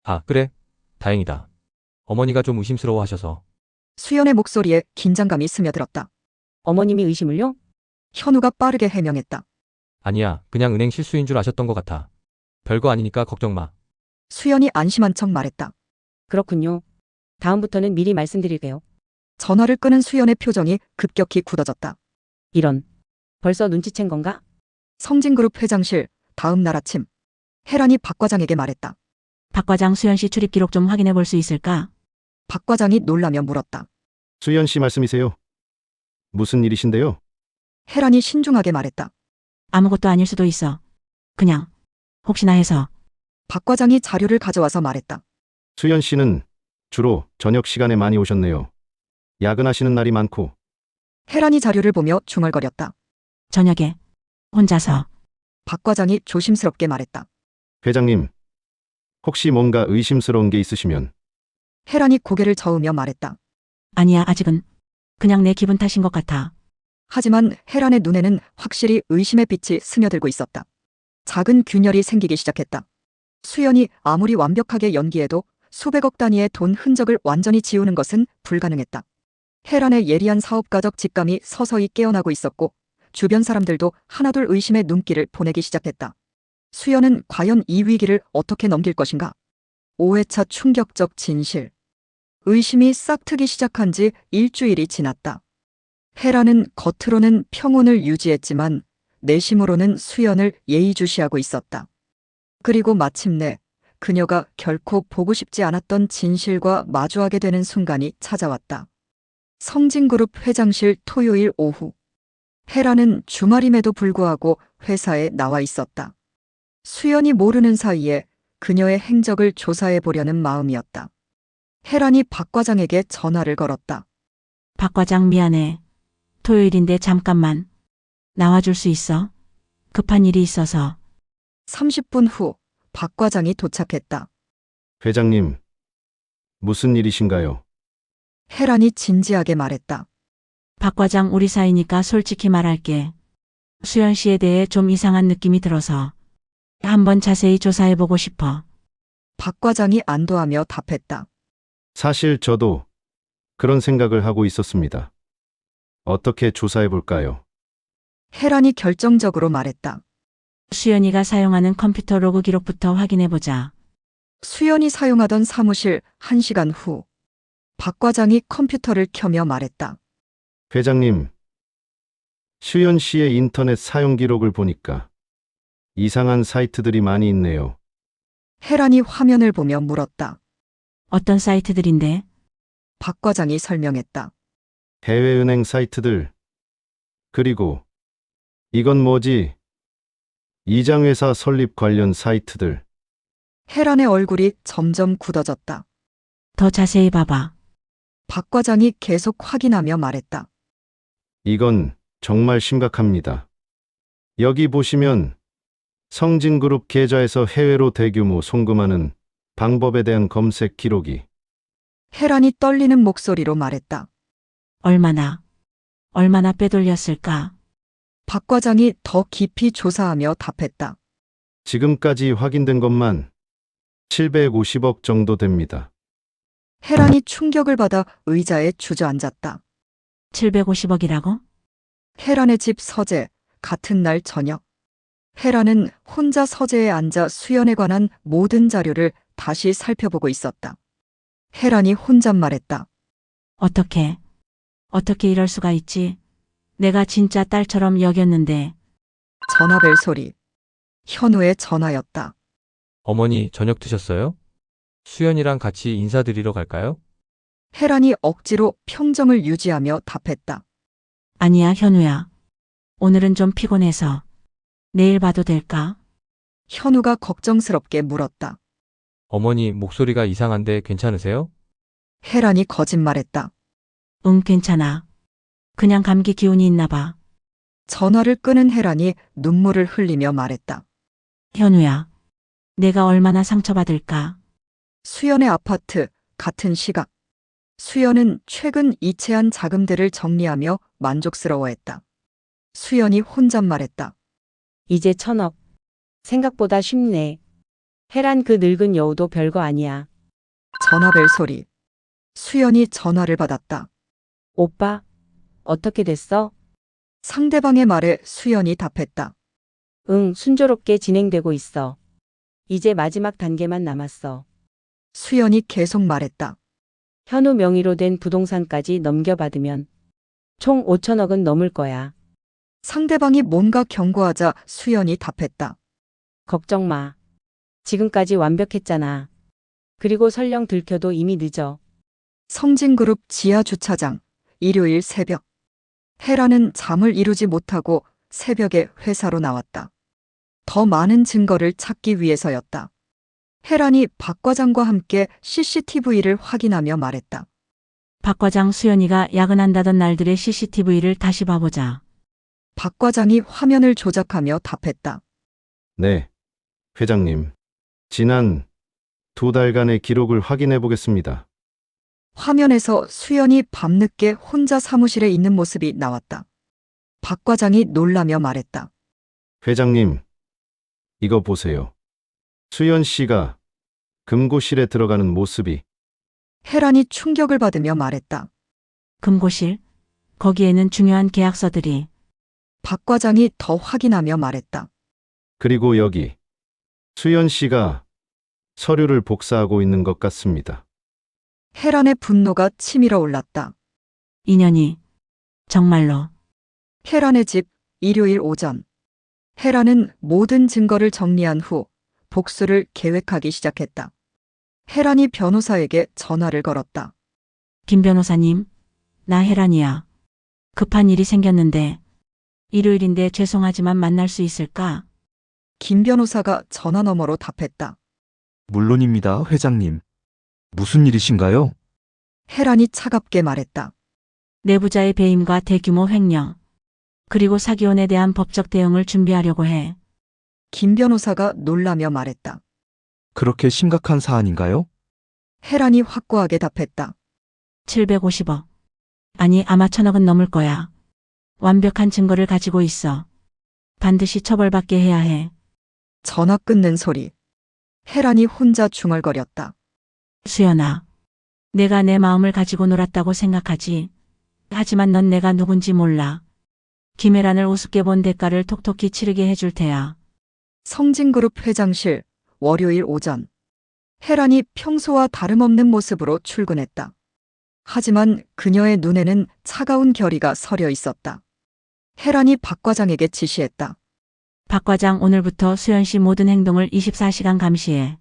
아, 그래? 다행이다. 어머니가 좀 의심스러워 하셔서. 수연의 목소리에 긴장감이 스며들었다. 어머님이 의심을요? 현우가 빠르게 해명했다. 아니야, 그냥 은행 실수인 줄 아셨던 것 같아. 별거 아니니까 걱정 마. 수연이 안심한 척 말했다. 그렇군요. 다음부터는 미리 말씀드릴게요. 전화를 끄는 수연의 표정이 급격히 굳어졌다. 이런. 벌써 눈치챈 건가? 성진그룹 회장실, 다음 날 아침. 혜란이 박 과장에게 말했다. 박 과장 수연 씨 출입 기록 좀 확인해 볼 수 있을까? 박 과장이 놀라며 물었다. 수연 씨 말씀이세요? 무슨 일이신데요? 혜란이 신중하게 말했다. 아무것도 아닐 수도 있어. 그냥 혹시나 해서. 박 과장이 자료를 가져와서 말했다. 수연 씨는 주로 저녁 시간에 많이 오셨네요. 야근하시는 날이 많고. 혜란이 자료를 보며 중얼거렸다. 저녁에 혼자서. 박 과장이 조심스럽게 말했다. 회장님, 혹시 뭔가 의심스러운 게 있으시면 혜란이 고개를 저으며 말했다. 아니야, 아직은. 그냥 내 기분 탓인 것 같아. 하지만 혜란의 눈에는 확실히 의심의 빛이 스며들고 있었다. 작은 균열이 생기기 시작했다. 수연이 아무리 완벽하게 연기해도 수백억 단위의 돈 흔적을 완전히 지우는 것은 불가능했다. 혜란의 예리한 사업가적 직감이 서서히 깨어나고 있었고 주변 사람들도 하나둘 의심의 눈길을 보내기 시작했다. 수연은 과연 이 위기를 어떻게 넘길 것인가? 5회차 충격적 진실. 의심이 싹트기 시작한 지 일주일이 지났다. 혜란은 겉으로는 평온을 유지했지만 내심으로는 수연을 예의주시하고 있었다. 그리고 마침내 그녀가 결코 보고 싶지 않았던 진실과 마주하게 되는 순간이 찾아왔다. 성진그룹 회장실 토요일 오후. 혜란은 주말임에도 불구하고 회사에 나와 있었다. 수연이 모르는 사이에 그녀의 행적을 조사해 보려는 마음이었다. 혜란이 박 과장에게 전화를 걸었다. 박 과장 미안해. 토요일인데 잠깐만. 나와줄 수 있어? 급한 일이 있어서. 30분 후 박 과장이 도착했다. 회장님, 무슨 일이신가요? 혜란이 진지하게 말했다. 박 과장 우리 사이니까 솔직히 말할게. 수연 씨에 대해 좀 이상한 느낌이 들어서 한번 자세히 조사해보고 싶어. 박 과장이 안도하며 답했다. 사실 저도 그런 생각을 하고 있었습니다. 어떻게 조사해 볼까요? 혜란이 결정적으로 말했다. 수연이가 사용하는 컴퓨터 로그 기록부터 확인해보자. 수연이 사용하던 사무실 1시간 후. 박 과장이 컴퓨터를 켜며 말했다. 회장님, 수연 씨의 인터넷 사용 기록을 보니까 이상한 사이트들이 많이 있네요. 혜란이 화면을 보며 물었다. 어떤 사이트들인데? 박 과장이 설명했다. 해외은행 사이트들. 그리고 이건 뭐지? 이장회사 설립 관련 사이트들. 혜란의 얼굴이 점점 굳어졌다. 더 자세히 봐봐. 박 과장이 계속 확인하며 말했다. 이건 정말 심각합니다. 여기 보시면 성진그룹 계좌에서 해외로 대규모 송금하는 방법에 대한 검색 기록이. 혜란이 떨리는 목소리로 말했다. 얼마나 빼돌렸을까? 박 과장이 더 깊이 조사하며 답했다. 지금까지 확인된 것만 750억 정도 됩니다. 혜란이 충격을 받아 의자에 주저앉았다. 750억이라고? 혜란의 집 서재, 같은 날 저녁. 혜란은 혼자 서재에 앉아 수연에 관한 모든 자료를 다시 살펴보고 있었다. 혜란이 혼잣말했다. 어떻게 이럴 수가 있지? 내가 진짜 딸처럼 여겼는데. 전화벨 소리. 현우의 전화였다. 어머니, 저녁 드셨어요? 수연이랑 같이 인사드리러 갈까요? 혜란이 억지로 평정을 유지하며 답했다. 아니야, 현우야. 오늘은 좀 피곤해서. 내일 봐도 될까? 현우가 걱정스럽게 물었다. 어머니, 목소리가 이상한데 괜찮으세요? 혜란이 거짓말했다. 응, 괜찮아. 그냥 감기 기운이 있나 봐. 전화를 끄는 혜란이 눈물을 흘리며 말했다. 현우야. 내가 얼마나 상처받을까? 수연의 아파트, 같은 시각. 수연은 최근 이체한 자금들을 정리하며 만족스러워했다. 수연이 혼잣말했다. 이제 1,000억. 생각보다 쉽네. 혜란 그 늙은 여우도 별거 아니야. 전화벨 소리. 수연이 전화를 받았다. 오빠, 어떻게 됐어? 상대방의 말에 수연이 답했다. 응, 순조롭게 진행되고 있어. 이제 마지막 단계만 남았어. 수연이 계속 말했다. 현우 명의로 된 부동산까지 넘겨받으면 총 5천억은 넘을 거야. 상대방이 뭔가 경고하자 수연이 답했다. 걱정 마. 지금까지 완벽했잖아. 그리고 설령 들켜도 이미 늦어. 성진그룹 지하 주차장, 일요일 새벽. 헤라는 잠을 이루지 못하고 새벽에 회사로 나왔다. 더 많은 증거를 찾기 위해서였다. 헤란이 박 과장과 함께 CCTV를 확인하며 말했다. 박 과장 수연이가 야근한다던 날들의 CCTV를 다시 봐보자. 박 과장이 화면을 조작하며 답했다. 네, 회장님. 지난 2달간의 기록을 확인해 보겠습니다. 화면에서 수연이 밤늦게 혼자 사무실에 있는 모습이 나왔다. 박 과장이 놀라며 말했다. 회장님, 이거 보세요. 수연 씨가 금고실에 들어가는 모습이. 헤란이 충격을 받으며 말했다. 금고실? 거기에는 중요한 계약서들이. 박 과장이 더 확인하며 말했다. 그리고 여기 수연 씨가 서류를 복사하고 있는 것 같습니다. 헤란의 분노가 치밀어 올랐다. 인연이. 정말로. 헤란의 집, 일요일 오전. 헤란은 모든 증거를 정리한 후 복수를 계획하기 시작했다. 헤란이 변호사에게 전화를 걸었다. 김 변호사님, 나 혜란이야. 급한 일이 생겼는데 일요일인데 죄송하지만 만날 수 있을까? 김 변호사가 전화 너머로 답했다. 물론입니다, 회장님. 무슨 일이신가요? 헤란이 차갑게 말했다. 내부자의 배임과 대규모 횡령, 그리고 사기원에 대한 법적 대응을 준비하려고 해. 김 변호사가 놀라며 말했다. 그렇게 심각한 사안인가요? 헤란이 확고하게 답했다. 750억. 아니, 아마 1000억은 넘을 거야. 완벽한 증거를 가지고 있어. 반드시 처벌받게 해야 해. 전화 끊는 소리. 헤란이 혼자 중얼거렸다. 수연아, 내가 내 마음을 가지고 놀았다고 생각하지. 하지만 넌 내가 누군지 몰라. 김혜란을 우습게 본 대가를 톡톡히 치르게 해줄 테야. 성진그룹 회장실, 월요일 오전. 헤란이 평소와 다름없는 모습으로 출근했다. 하지만 그녀의 눈에는 차가운 결의가 서려 있었다. 헤란이 박 과장에게 지시했다. 박 과장, 오늘부터 수연 씨 모든 행동을 24시간 감시해.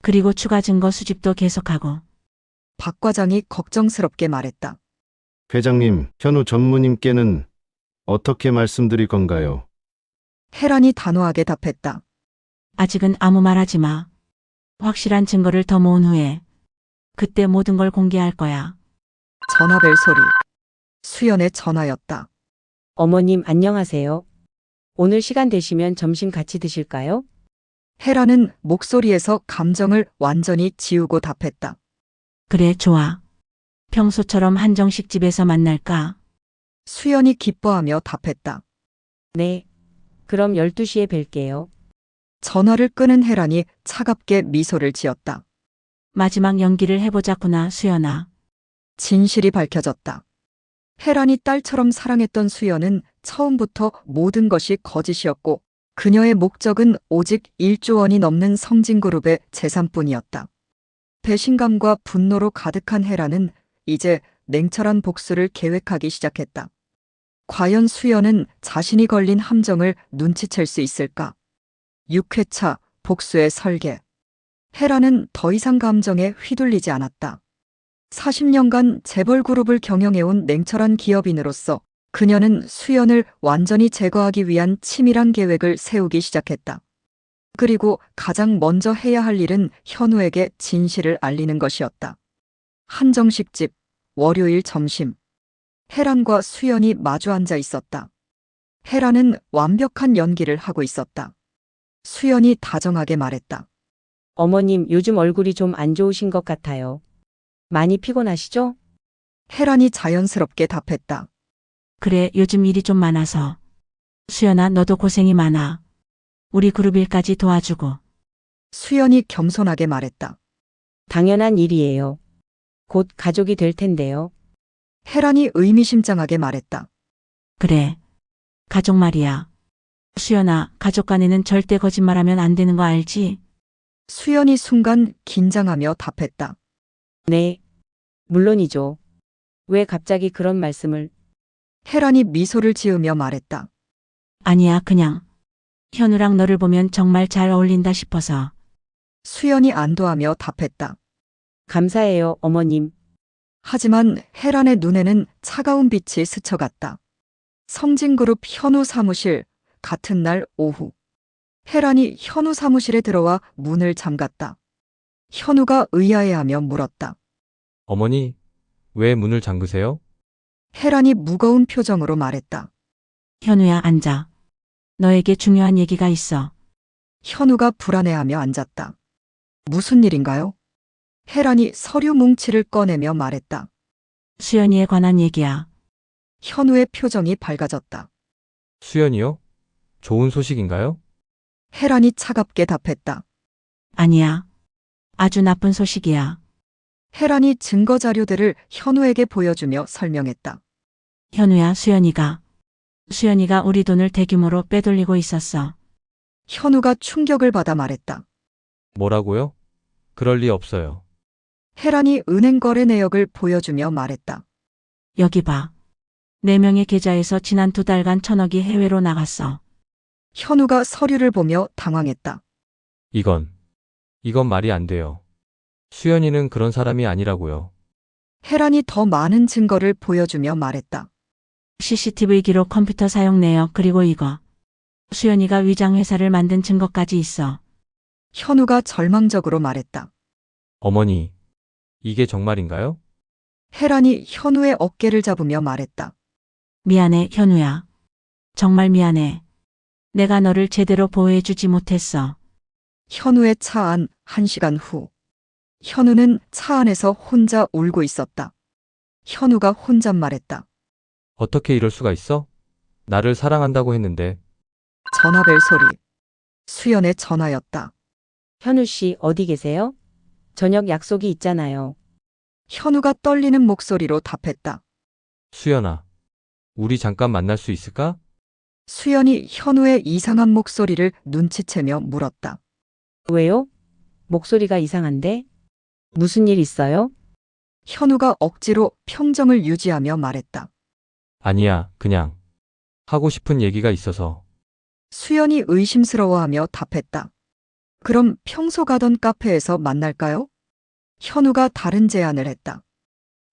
그리고 추가 증거 수집도 계속하고. 박 과장이 걱정스럽게 말했다. 회장님, 현우 전무님께는 어떻게 말씀드릴 건가요? 헤란이 단호하게 답했다. 아직은 아무 말하지 마. 확실한 증거를 더 모은 후에 그때 모든 걸 공개할 거야. 전화벨 소리. 수연의 전화였다. 어머님 안녕하세요. 오늘 시간 되시면 점심 같이 드실까요? 헤라는 목소리에서 감정을 완전히 지우고 답했다. 그래, 좋아. 평소처럼 한정식 집에서 만날까? 수연이 기뻐하며 답했다. 네. 그럼 12시에 뵐게요. 전화를 끄는 헤란이 차갑게 미소를 지었다. 마지막 연기를 해보자꾸나, 수연아. 진실이 밝혀졌다. 헤란이 딸처럼 사랑했던 수연은 처음부터 모든 것이 거짓이었고 그녀의 목적은 오직 1조 원이 넘는 성진그룹의 재산뿐이었다. 배신감과 분노로 가득한 헤란은 이제 냉철한 복수를 계획하기 시작했다. 과연 수연은 자신이 걸린 함정을 눈치챌 수 있을까? 6회차 복수의 설계. 헤란은 더 이상 감정에 휘둘리지 않았다. 40년간 재벌그룹을 경영해온 냉철한 기업인으로서 그녀는 수연을 완전히 제거하기 위한 치밀한 계획을 세우기 시작했다. 그리고 가장 먼저 해야 할 일은 현우에게 진실을 알리는 것이었다. 한정식 집, 월요일 점심. 헤란과 수연이 마주 앉아 있었다. 헤란은 완벽한 연기를 하고 있었다. 수연이 다정하게 말했다. 어머님 요즘 얼굴이 좀 안 좋으신 것 같아요. 많이 피곤하시죠? 헤란이 자연스럽게 답했다. 그래, 요즘 일이 좀 많아서. 수연아, 너도 고생이 많아. 우리 그룹 일까지 도와주고. 수연이 겸손하게 말했다. 당연한 일이에요. 곧 가족이 될 텐데요. 헤란이 의미심장하게 말했다. 그래. 가족 말이야. 수연아, 가족 간에는 절대 거짓말하면 안 되는 거 알지? 수연이 순간 긴장하며 답했다. 네. 물론이죠. 왜 갑자기 그런 말씀을? 혜란이 미소를 지으며 말했다. 아니야, 그냥. 현우랑 너를 보면 정말 잘 어울린다 싶어서. 수연이 안도하며 답했다. 감사해요, 어머님. 하지만 혜란의 눈에는 차가운 빛이 스쳐갔다. 성진그룹 현우 사무실, 같은 날 오후. 혜란이 현우 사무실에 들어와 문을 잠갔다. 현우가 의아해하며 물었다. 어머니, 왜 문을 잠그세요? 혜란이 무거운 표정으로 말했다. 현우야, 앉아. 너에게 중요한 얘기가 있어. 현우가 불안해하며 앉았다. 무슨 일인가요? 혜란이 서류 뭉치를 꺼내며 말했다. 수연이에 관한 얘기야. 현우의 표정이 밝아졌다. 수연이요? 좋은 소식인가요? 혜란이 차갑게 답했다. 아니야. 아주 나쁜 소식이야. 혜란이 증거 자료들을 현우에게 보여주며 설명했다. 현우야, 수연이가 우리 돈을 대규모로 빼돌리고 있었어. 현우가 충격을 받아 말했다. 뭐라고요? 그럴 리 없어요. 혜란이 은행 거래 내역을 보여주며 말했다. 여기 봐. 4명의 계좌에서 지난 2달간 1,000억이 해외로 나갔어. 현우가 서류를 보며 당황했다. 이건 말이 안 돼요. 수연이는 그런 사람이 아니라고요. 혜란이 더 많은 증거를 보여주며 말했다. CCTV 기록, 컴퓨터 사용 내역, 그리고 이거. 수연이가 위장 회사를 만든 증거까지 있어. 현우가 절망적으로 말했다. 어머니, 이게 정말인가요? 혜란이 현우의 어깨를 잡으며 말했다. 미안해, 현우야. 정말 미안해. 내가 너를 제대로 보호해주지 못했어. 현우의 차 안 1시간 후. 현우는 차 안에서 혼자 울고 있었다. 현우가 혼잣말했다. 어떻게 이럴 수가 있어? 나를 사랑한다고 했는데. 전화벨 소리. 수연의 전화였다. 현우 씨 어디 계세요? 저녁 약속이 있잖아요. 현우가 떨리는 목소리로 답했다. 수연아, 우리 잠깐 만날 수 있을까? 수연이 현우의 이상한 목소리를 눈치채며 물었다. 왜요? 목소리가 이상한데? 무슨 일 있어요? 현우가 억지로 평정을 유지하며 말했다. 아니야, 그냥. 하고 싶은 얘기가 있어서. 수연이 의심스러워하며 답했다. 그럼 평소 가던 카페에서 만날까요? 현우가 다른 제안을 했다.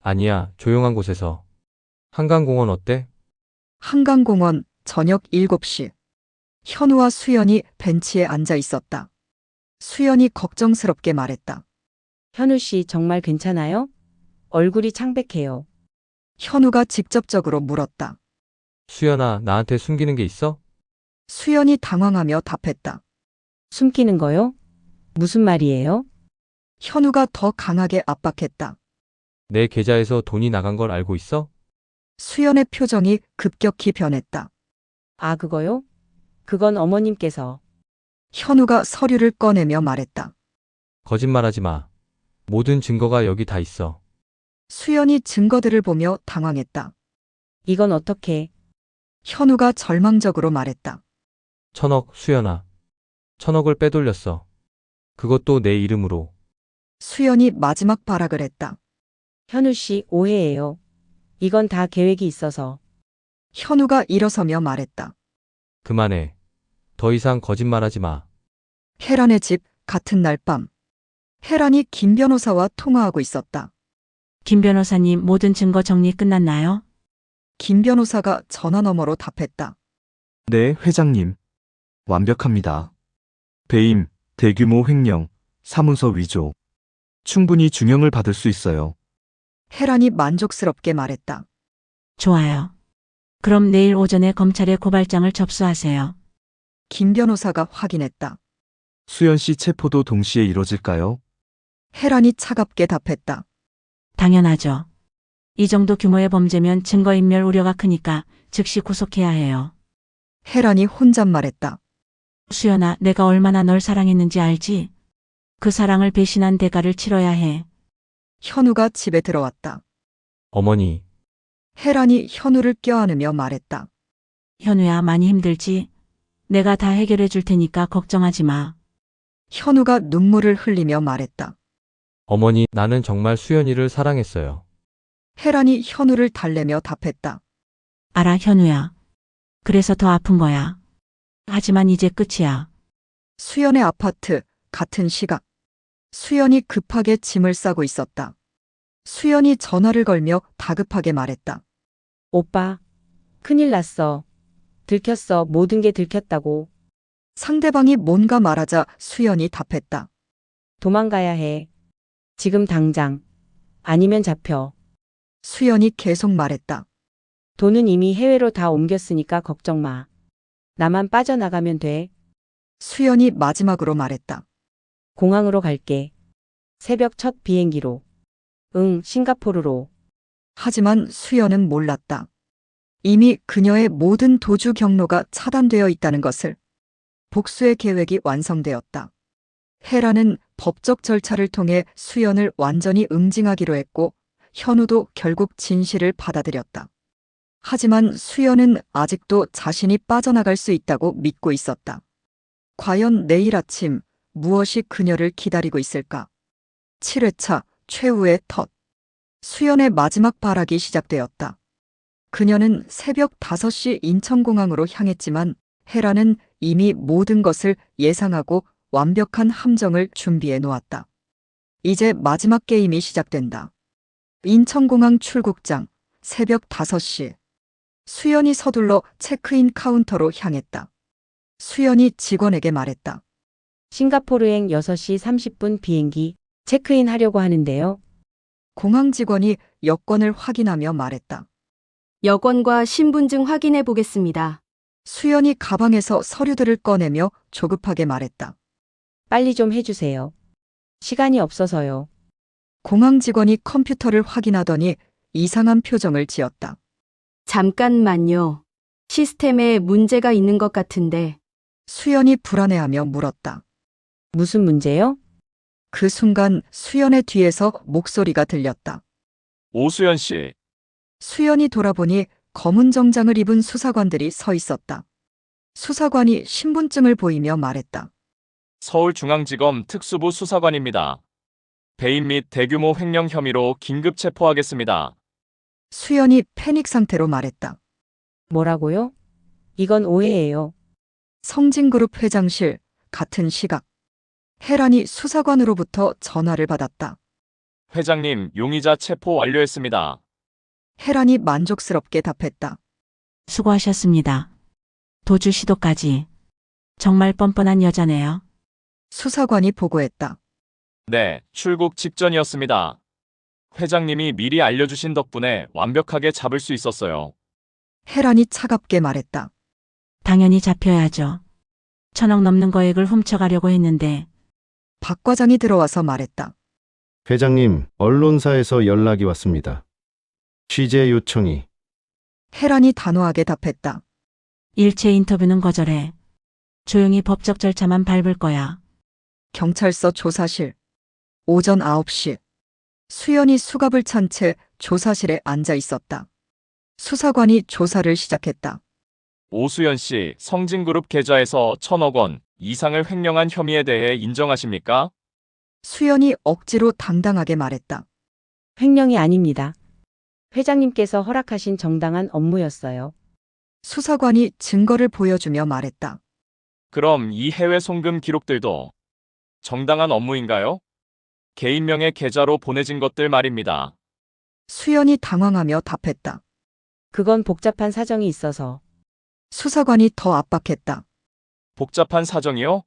아니야, 조용한 곳에서. 한강공원 어때? 한강공원 저녁 7시. 현우와 수연이 벤치에 앉아 있었다. 수연이 걱정스럽게 말했다. 현우 씨 정말 괜찮아요? 얼굴이 창백해요. 현우가 직접적으로 물었다. 수연아, 나한테 숨기는 게 있어? 수연이 당황하며 답했다. 숨기는 거요? 무슨 말이에요? 현우가 더 강하게 압박했다. 내 계좌에서 돈이 나간 걸 알고 있어? 수연의 표정이 급격히 변했다. 아, 그거요? 그건 어머님께서. 현우가 서류를 꺼내며 말했다. 거짓말하지 마. 모든 증거가 여기 다 있어. 수연이 증거들을 보며 당황했다. 이건 어떻게? 현우가 절망적으로 말했다. 1,000억, 수연아. 1,000억을 빼돌렸어. 그것도 내 이름으로. 수연이 마지막 발악을 했다. 현우 씨 오해예요. 이건 다 계획이 있어서. 현우가 일어서며 말했다. 그만해. 더 이상 거짓말하지 마. 혜란의 집 같은 날 밤. 혜란이 김 변호사와 통화하고 있었다. 김 변호사님, 모든 증거 정리 끝났나요? 김 변호사가 전화 너머로 답했다. 네, 회장님. 완벽합니다. 배임, 대규모 횡령, 사문서 위조. 충분히 중형을 받을 수 있어요. 혜란이 만족스럽게 말했다. 좋아요. 그럼 내일 오전에 검찰에 고발장을 접수하세요. 김 변호사가 확인했다. 수연 씨 체포도 동시에 이뤄질까요? 혜란이 차갑게 답했다. 당연하죠. 이 정도 규모의 범죄면 증거인멸 우려가 크니까 즉시 구속해야 해요. 혜란이 혼잣말했다. 수연아, 내가 얼마나 널 사랑했는지 알지? 그 사랑을 배신한 대가를 치러야 해. 현우가 집에 들어왔다. 어머니, 혜란이 현우를 껴안으며 말했다. 현우야, 많이 힘들지? 내가 다 해결해 줄 테니까 걱정하지 마. 현우가 눈물을 흘리며 말했다. 어머니, 나는 정말 수연이를 사랑했어요. 혜란이 현우를 달래며 답했다. 알아, 현우야. 그래서 더 아픈 거야. 하지만 이제 끝이야. 수연의 아파트, 같은 시각. 수연이 급하게 짐을 싸고 있었다. 수연이 전화를 걸며 다급하게 말했다. 오빠, 큰일 났어. 들켰어. 모든 게 들켰다고. 상대방이 뭔가 말하자 수연이 답했다. 도망가야 해. 지금 당장. 아니면 잡혀. 수연이 계속 말했다. 돈은 이미 해외로 다 옮겼으니까 걱정 마. 나만 빠져나가면 돼. 수연이 마지막으로 말했다. 공항으로 갈게. 새벽 첫 비행기로. 응, 싱가포르로. 하지만 수연은 몰랐다. 이미 그녀의 모든 도주 경로가 차단되어 있다는 것을. 복수의 계획이 완성되었다. 혜라는 법적 절차를 통해 수연을 완전히 응징하기로 했고 현우도 결국 진실을 받아들였다. 하지만 수연은 아직도 자신이 빠져나갈 수 있다고 믿고 있었다. 과연 내일 아침 무엇이 그녀를 기다리고 있을까? 7회차 최후의 덫. 수연의 마지막 발악이 시작되었다. 그녀는 새벽 5시 인천공항으로 향했지만 혜라는 이미 모든 것을 예상하고 완벽한 함정을 준비해 놓았다. 이제 마지막 게임이 시작된다. 인천공항 출국장, 새벽 5시. 수연이 서둘러 체크인 카운터로 향했다. 수연이 직원에게 말했다. 싱가포르행 6시 30분 비행기 체크인 하려고 하는데요. 공항 직원이 여권을 확인하며 말했다. 여권과 신분증 확인해 보겠습니다. 수연이 가방에서 서류들을 꺼내며 조급하게 말했다. 빨리 좀 해주세요. 시간이 없어서요. 공항 직원이 컴퓨터를 확인하더니 이상한 표정을 지었다. 잠깐만요. 시스템에 문제가 있는 것 같은데. 수연이 불안해하며 물었다. 무슨 문제요? 그 순간 수연의 뒤에서 목소리가 들렸다. 오수연 씨. 수연이 돌아보니 검은 정장을 입은 수사관들이 서 있었다. 수사관이 신분증을 보이며 말했다. 서울중앙지검 특수부 수사관입니다. 배임 및 대규모 횡령 혐의로 긴급 체포하겠습니다. 수연이 패닉 상태로 말했다. 뭐라고요? 이건 오해예요. 성진그룹 회장실, 같은 시각. 혜란이 수사관으로부터 전화를 받았다. 회장님, 용의자 체포 완료했습니다. 혜란이 만족스럽게 답했다. 수고하셨습니다. 도주 시도까지. 정말 뻔뻔한 여자네요. 수사관이 보고했다. 네, 출국 직전이었습니다. 회장님이 미리 알려주신 덕분에 완벽하게 잡을 수 있었어요. 혜란이 차갑게 말했다. 당연히 잡혀야죠. 1,000억 넘는 거액을 훔쳐가려고 했는데. 박 과장이 들어와서 말했다. 회장님, 언론사에서 연락이 왔습니다. 취재 요청이. 혜란이 단호하게 답했다. 일체 인터뷰는 거절해. 조용히 법적 절차만 밟을 거야. 경찰서 조사실. 오전 9시. 수연이 수갑을 찬 채 조사실에 앉아 있었다. 수사관이 조사를 시작했다. 오수연 씨, 성진그룹 계좌에서 1,000억 원 이상을 횡령한 혐의에 대해 인정하십니까? 수연이 억지로 당당하게 말했다. 횡령이 아닙니다. 회장님께서 허락하신 정당한 업무였어요. 수사관이 증거를 보여주며 말했다. 그럼 이 해외 송금 기록들도 정당한 업무인가요? 개인명의 계좌로 보내진 것들 말입니다. 수연이 당황하며 답했다. 그건 복잡한 사정이 있어서. 수사관이 더 압박했다. 복잡한 사정이요?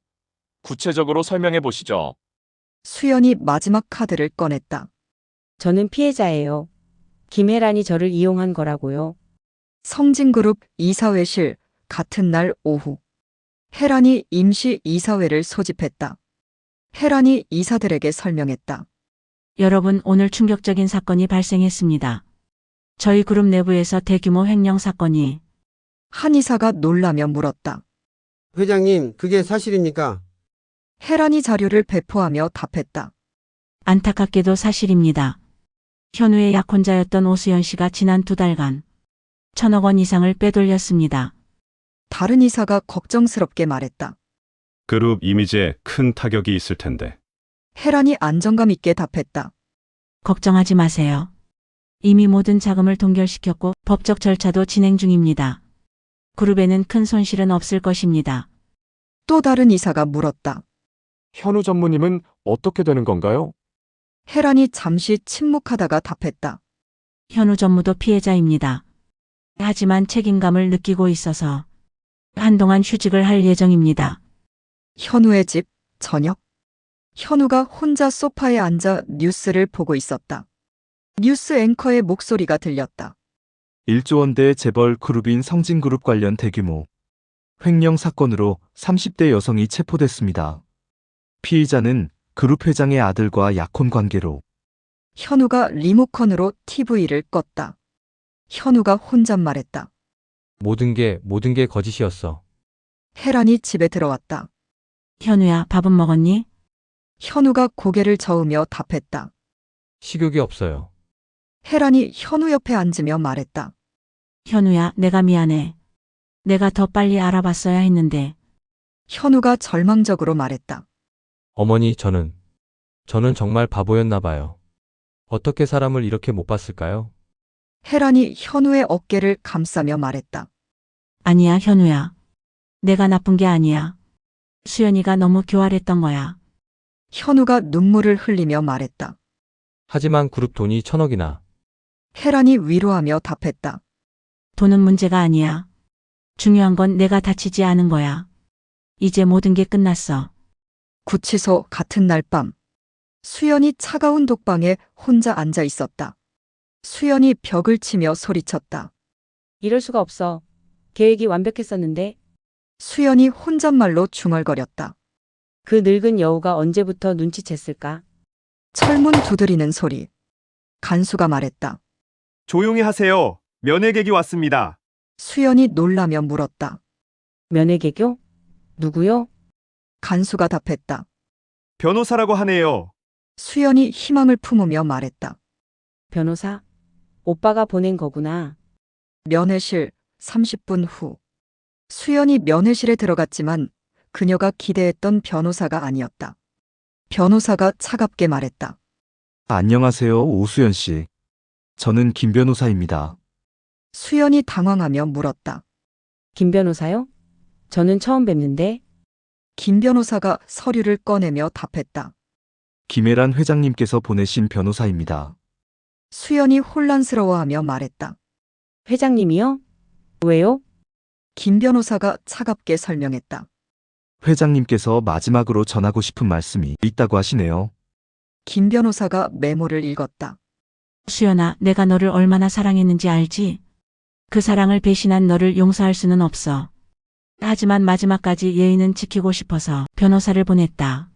구체적으로 설명해 보시죠. 수연이 마지막 카드를 꺼냈다. 저는 피해자예요. 김혜란이 저를 이용한 거라고요. 성진그룹 이사회실, 같은 날 오후. 혜란이 임시 이사회를 소집했다. 혜란이 이사들에게 설명했다. 여러분, 오늘 충격적인 사건이 발생했습니다. 저희 그룹 내부에서 대규모 횡령 사건이. 한 이사가 놀라며 물었다. 회장님, 그게 사실입니까? 혜란이 자료를 배포하며 답했다. 안타깝게도 사실입니다. 현우의 약혼자였던 오수연 씨가 지난 2달간 1,000억 원 이상을 빼돌렸습니다. 다른 이사가 걱정스럽게 말했다. 그룹 이미지에 큰 타격이 있을 텐데. 혜란이 안정감 있게 답했다. 걱정하지 마세요. 이미 모든 자금을 동결시켰고 법적 절차도 진행 중입니다. 그룹에는 큰 손실은 없을 것입니다. 또 다른 이사가 물었다. 현우 전무님은 어떻게 되는 건가요? 혜란이 잠시 침묵하다가 답했다. 현우 전무도 피해자입니다. 하지만 책임감을 느끼고 있어서 한동안 휴직을 할 예정입니다. 현우의 집, 저녁. 현우가 혼자 소파에 앉아 뉴스를 보고 있었다. 뉴스 앵커의 목소리가 들렸다. 1조 원대의 재벌 그룹인 성진그룹 관련 대규모 횡령 사건으로 30대 여성이 체포됐습니다. 피의자는 그룹 회장의 아들과 약혼 관계로. 현우가 리모컨으로 TV를 껐다. 현우가 혼잣말했다. 모든 게 거짓이었어. 혜란이 집에 들어왔다. 현우야, 밥은 먹었니? 현우가 고개를 저으며 답했다. 식욕이 없어요. 혜란이 현우 옆에 앉으며 말했다. 현우야, 내가 미안해. 내가 더 빨리 알아봤어야 했는데. 현우가 절망적으로 말했다. 어머니, 저는 정말 바보였나 봐요. 어떻게 사람을 이렇게 못 봤을까요? 혜란이 현우의 어깨를 감싸며 말했다. 아니야, 현우야. 내가 나쁜 게 아니야. 수연이가 너무 교활했던 거야. 현우가 눈물을 흘리며 말했다. 하지만 그룹 돈이 1,000억이나. 혜란이 위로하며 답했다. 돈은 문제가 아니야. 중요한 건 내가 다치지 않은 거야. 이제 모든 게 끝났어. 구치소 같은 날 밤. 수연이 차가운 독방에 혼자 앉아 있었다. 수연이 벽을 치며 소리쳤다. 이럴 수가 없어. 계획이 완벽했었는데. 수연이 혼잣말로 중얼거렸다. 그 늙은 여우가 언제부터 눈치챘을까? 철문 두드리는 소리. 간수가 말했다. 조용히 하세요. 면회객이 왔습니다. 수연이 놀라며 물었다. 면회개교? 누구요? 간수가 답했다. 변호사라고 하네요. 수연이 희망을 품으며 말했다. 변호사? 오빠가 보낸 거구나. 면회실 30분 후. 수연이 면회실에 들어갔지만 그녀가 기대했던 변호사가 아니었다. 변호사가 차갑게 말했다. 안녕하세요, 오수연 씨. 저는 김 변호사입니다. 수연이 당황하며 물었다. 김 변호사요? 저는 처음 뵙는데. 김 변호사가 서류를 꺼내며 답했다. 김혜란 회장님께서 보내신 변호사입니다. 수연이 혼란스러워하며 말했다. 회장님이요? 왜요? 김 변호사가 차갑게 설명했다. 회장님께서 마지막으로 전하고 싶은 말씀이 있다고 하시네요. 김 변호사가 메모를 읽었다. 수연아, 내가 너를 얼마나 사랑했는지 알지? 그 사랑을 배신한 너를 용서할 수는 없어. 하지만 마지막까지 예의는 지키고 싶어서 변호사를 보냈다.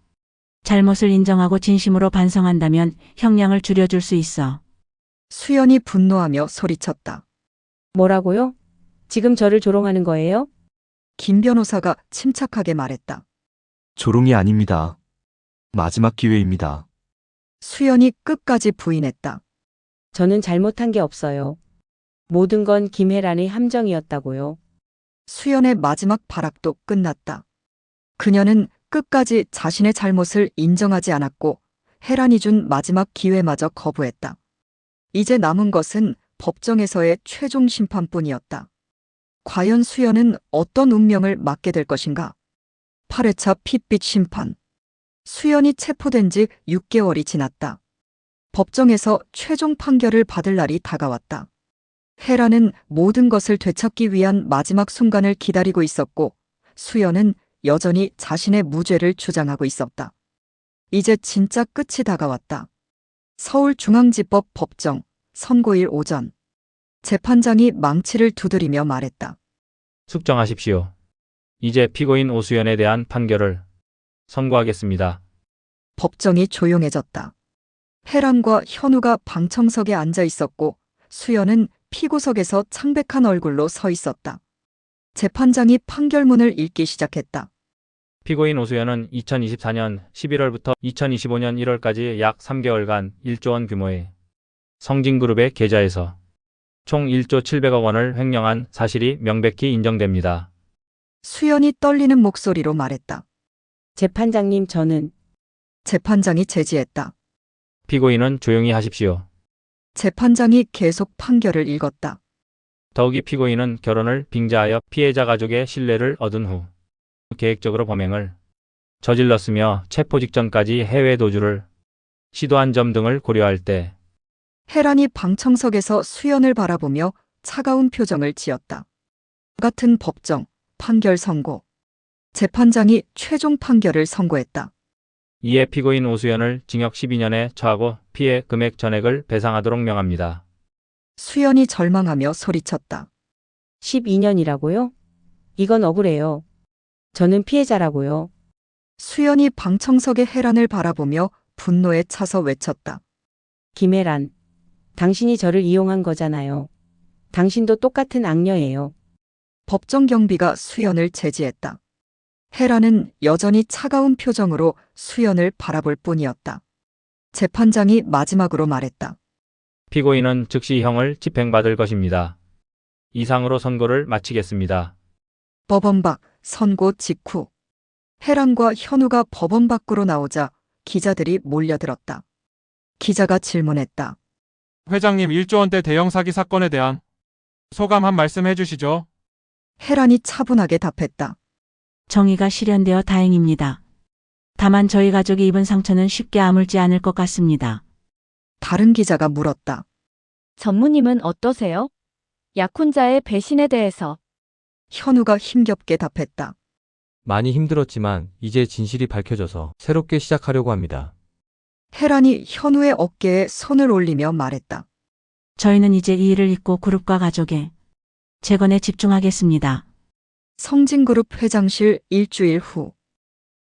잘못을 인정하고 진심으로 반성한다면 형량을 줄여줄 수 있어. 수연이 분노하며 소리쳤다. 뭐라고요? 지금 저를 조롱하는 거예요? 김 변호사가 침착하게 말했다. 조롱이 아닙니다. 마지막 기회입니다. 수연이 끝까지 부인했다. 저는 잘못한 게 없어요. 모든 건 김혜란의 함정이었다고요. 수연의 마지막 발악도 끝났다. 그녀는 끝까지 자신의 잘못을 인정하지 않았고 혜란이 준 마지막 기회마저 거부했다. 이제 남은 것은 법정에서의 최종 심판뿐이었다. 과연 수연은 어떤 운명을 맞게 될 것인가? 8회차 핏빛 심판. 수연이 체포된 지 6개월이 지났다. 법정에서 최종 판결을 받을 날이 다가왔다. 혜란은 모든 것을 되찾기 위한 마지막 순간을 기다리고 있었고 수연은 여전히 자신의 무죄를 주장하고 있었다. 이제 진짜 끝이 다가왔다. 서울중앙지법 법정 선고일 오전. 재판장이 망치를 두드리며 말했다. 숙정하십시오. 이제 피고인 오수연에 대한 판결을 선고하겠습니다. 법정이 조용해졌다. 혜란과 현우가 방청석에 앉아 있었고 수연은 피고석에서 창백한 얼굴로 서 있었다. 재판장이 판결문을 읽기 시작했다. 피고인 오수연은 2024년 11월부터 2025년 1월까지 약 3개월간 1조 원 규모의 성진그룹의 계좌에서 총 1조 700억 원을 횡령한 사실이 명백히 인정됩니다. 수연이 떨리는 목소리로 말했다. 재판장님, 저는 재판장이 제지했다. 피고인은 조용히 하십시오. 재판장이 계속 판결을 읽었다. 더욱이 피고인은 결혼을 빙자하여 피해자 가족의 신뢰를 얻은 후 계획적으로 범행을 저질렀으며 체포 직전까지 해외 도주를 시도한 점 등을 고려할 때 혜란이 방청석에서 수연을 바라보며 차가운 표정을 지었다. 같은 법정, 판결 선고. 재판장이 최종 판결을 선고했다. 이에 피고인 오수연을 징역 12년에 처하고 피해 금액 전액을 배상하도록 명합니다. 수연이 절망하며 소리쳤다. 12년이라고요? 이건 억울해요. 저는 피해자라고요. 수연이 방청석의 혜란을 바라보며 분노에 차서 외쳤다. 김혜란, 당신이 저를 이용한 거잖아요. 당신도 똑같은 악녀예요. 법정 경비가 수연을 제지했다. 혜란은 여전히 차가운 표정으로 수연을 바라볼 뿐이었다. 재판장이 마지막으로 말했다. 피고인은 즉시 형을 집행받을 것입니다. 이상으로 선고를 마치겠습니다. 법원 밖 선고 직후 혜란과 현우가 법원 밖으로 나오자 기자들이 몰려들었다. 기자가 질문했다. 회장님 1조 원대 대형 사기 사건에 대한 소감 한 말씀 해주시죠. 혜란이 차분하게 답했다. 정의가 실현되어 다행입니다. 다만 저희 가족이 입은 상처는 쉽게 아물지 않을 것 같습니다. 다른 기자가 물었다. 전무님은 어떠세요? 약혼자의 배신에 대해서. 현우가 힘겹게 답했다. 많이 힘들었지만 이제 진실이 밝혀져서 새롭게 시작하려고 합니다. 혜란이 현우의 어깨에 손을 올리며 말했다. 저희는 이제 이 일을 잊고 그룹과 가족의 재건에 집중하겠습니다. 성진그룹 회장실 일주일 후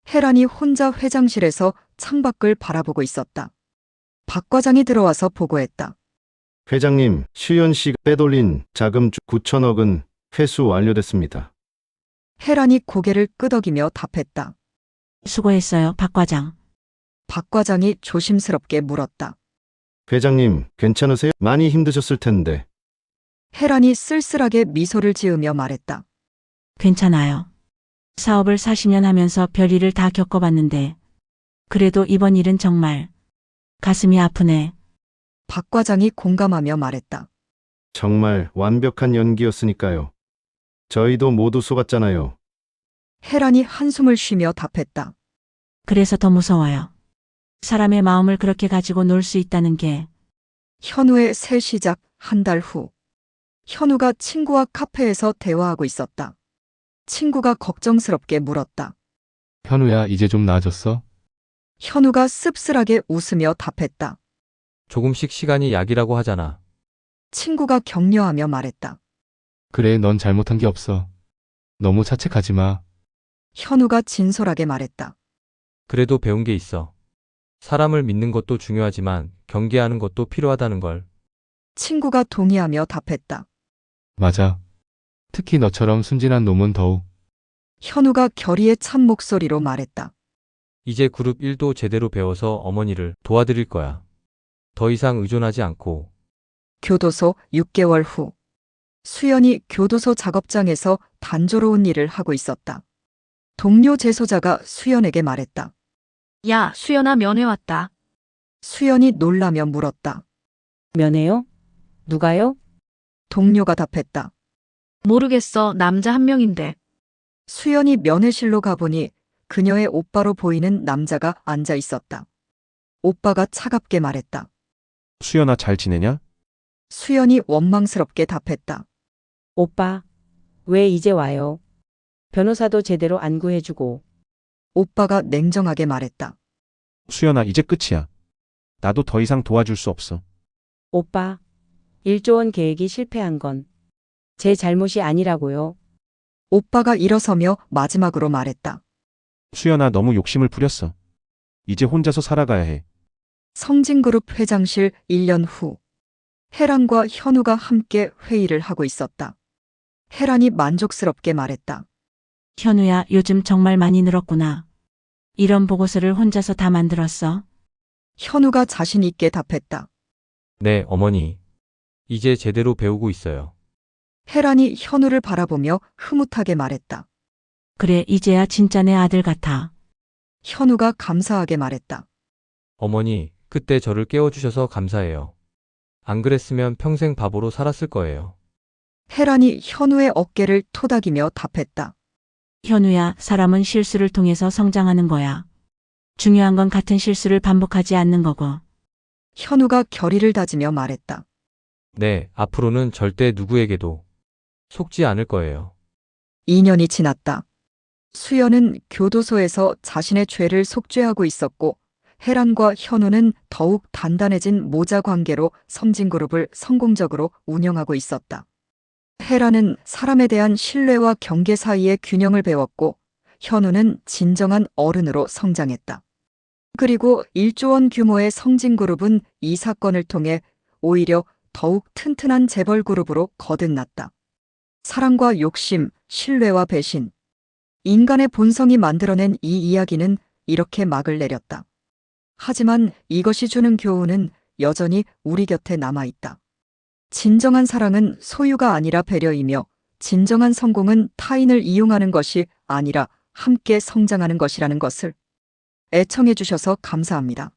혜란이 혼자 회장실에서 창밖을 바라보고 있었다. 박 과장이 들어와서 보고했다. 회장님, 수연 씨가 빼돌린 자금 9천억은 회수 완료됐습니다. 혜란이 고개를 끄덕이며 답했다. 수고했어요, 박 과장. 박 과장이 조심스럽게 물었다. 회장님, 괜찮으세요? 많이 힘드셨을 텐데. 혜란이 쓸쓸하게 미소를 지으며 말했다. 괜찮아요. 사업을 40년 하면서 별일을 다 겪어봤는데 그래도 이번 일은 정말 가슴이 아프네. 박 과장이 공감하며 말했다. 정말 완벽한 연기였으니까요. 저희도 모두 속았잖아요. 혜란이 한숨을 쉬며 답했다. 그래서 더 무서워요. 사람의 마음을 그렇게 가지고 놀 수 있다는 게. 현우의 새 시작 한 달 후. 현우가 친구와 카페에서 대화하고 있었다. 친구가 걱정스럽게 물었다. 현우야, 이제 좀 나아졌어? 현우가 씁쓸하게 웃으며 답했다. 조금씩 시간이 약이라고 하잖아. 친구가 격려하며 말했다. 그래, 넌 잘못한 게 없어. 너무 자책하지 마. 현우가 진솔하게 말했다. 그래도 배운 게 있어. 사람을 믿는 것도 중요하지만 경계하는 것도 필요하다는 걸. 친구가 동의하며 답했다. 맞아. 특히 너처럼 순진한 놈은 더욱. 현우가 결의에 찬 목소리로 말했다. 이제 그룹 1도 제대로 배워서 어머니를 도와드릴 거야. 더 이상 의존하지 않고. 교도소 6개월 후. 수연이 교도소 작업장에서 단조로운 일을 하고 있었다. 동료 재소자가 수연에게 말했다. 야, 수연아, 면회 왔다. 수연이 놀라며 물었다. 면회요? 누가요? 동료가 답했다. 모르겠어, 남자 한 명인데. 수연이 면회실로 가보니 그녀의 오빠로 보이는 남자가 앉아 있었다. 오빠가 차갑게 말했다. 수연아, 잘 지내냐? 수연이 원망스럽게 답했다. 오빠, 왜 이제 와요? 변호사도 제대로 안 구해주고. 오빠가 냉정하게 말했다. 수연아, 이제 끝이야. 나도 더 이상 도와줄 수 없어. 오빠, 1조 원 계획이 실패한 건 제 잘못이 아니라고요. 오빠가 일어서며 마지막으로 말했다. 수연아, 너무 욕심을 부렸어. 이제 혼자서 살아가야 해. 성진그룹 회장실 1년 후. 혜란과 현우가 함께 회의를 하고 있었다. 혜란이 만족스럽게 말했다. 현우야, 요즘 정말 많이 늘었구나. 이런 보고서를 혼자서 다 만들었어? 현우가 자신 있게 답했다. 네, 어머니. 이제 제대로 배우고 있어요. 혜란이 현우를 바라보며 흐뭇하게 말했다. 그래, 이제야 진짜 내 아들 같아. 현우가 감사하게 말했다. 어머니, 그때 저를 깨워주셔서 감사해요. 안 그랬으면 평생 바보로 살았을 거예요. 혜란이 현우의 어깨를 토닥이며 답했다. 현우야, 사람은 실수를 통해서 성장하는 거야. 중요한 건 같은 실수를 반복하지 않는 거고. 현우가 결의를 다지며 말했다. 네, 앞으로는 절대 누구에게도 속지 않을 거예요. 2년이 지났다. 수연은 교도소에서 자신의 죄를 속죄하고 있었고, 혜란과 현우는 더욱 단단해진 모자 관계로 성진그룹을 성공적으로 운영하고 있었다. 혜란은 사람에 대한 신뢰와 경계 사이의 균형을 배웠고, 현우는 진정한 어른으로 성장했다. 그리고 1조 원 규모의 성진그룹은 이 사건을 통해 오히려 더욱 튼튼한 재벌그룹으로 거듭났다. 사랑과 욕심, 신뢰와 배신. 인간의 본성이 만들어낸 이 이야기는 이렇게 막을 내렸다. 하지만 이것이 주는 교훈은 여전히 우리 곁에 남아있다. 진정한 사랑은 소유가 아니라 배려이며, 진정한 성공은 타인을 이용하는 것이 아니라 함께 성장하는 것이라는 것을. 애청해주셔서 감사합니다.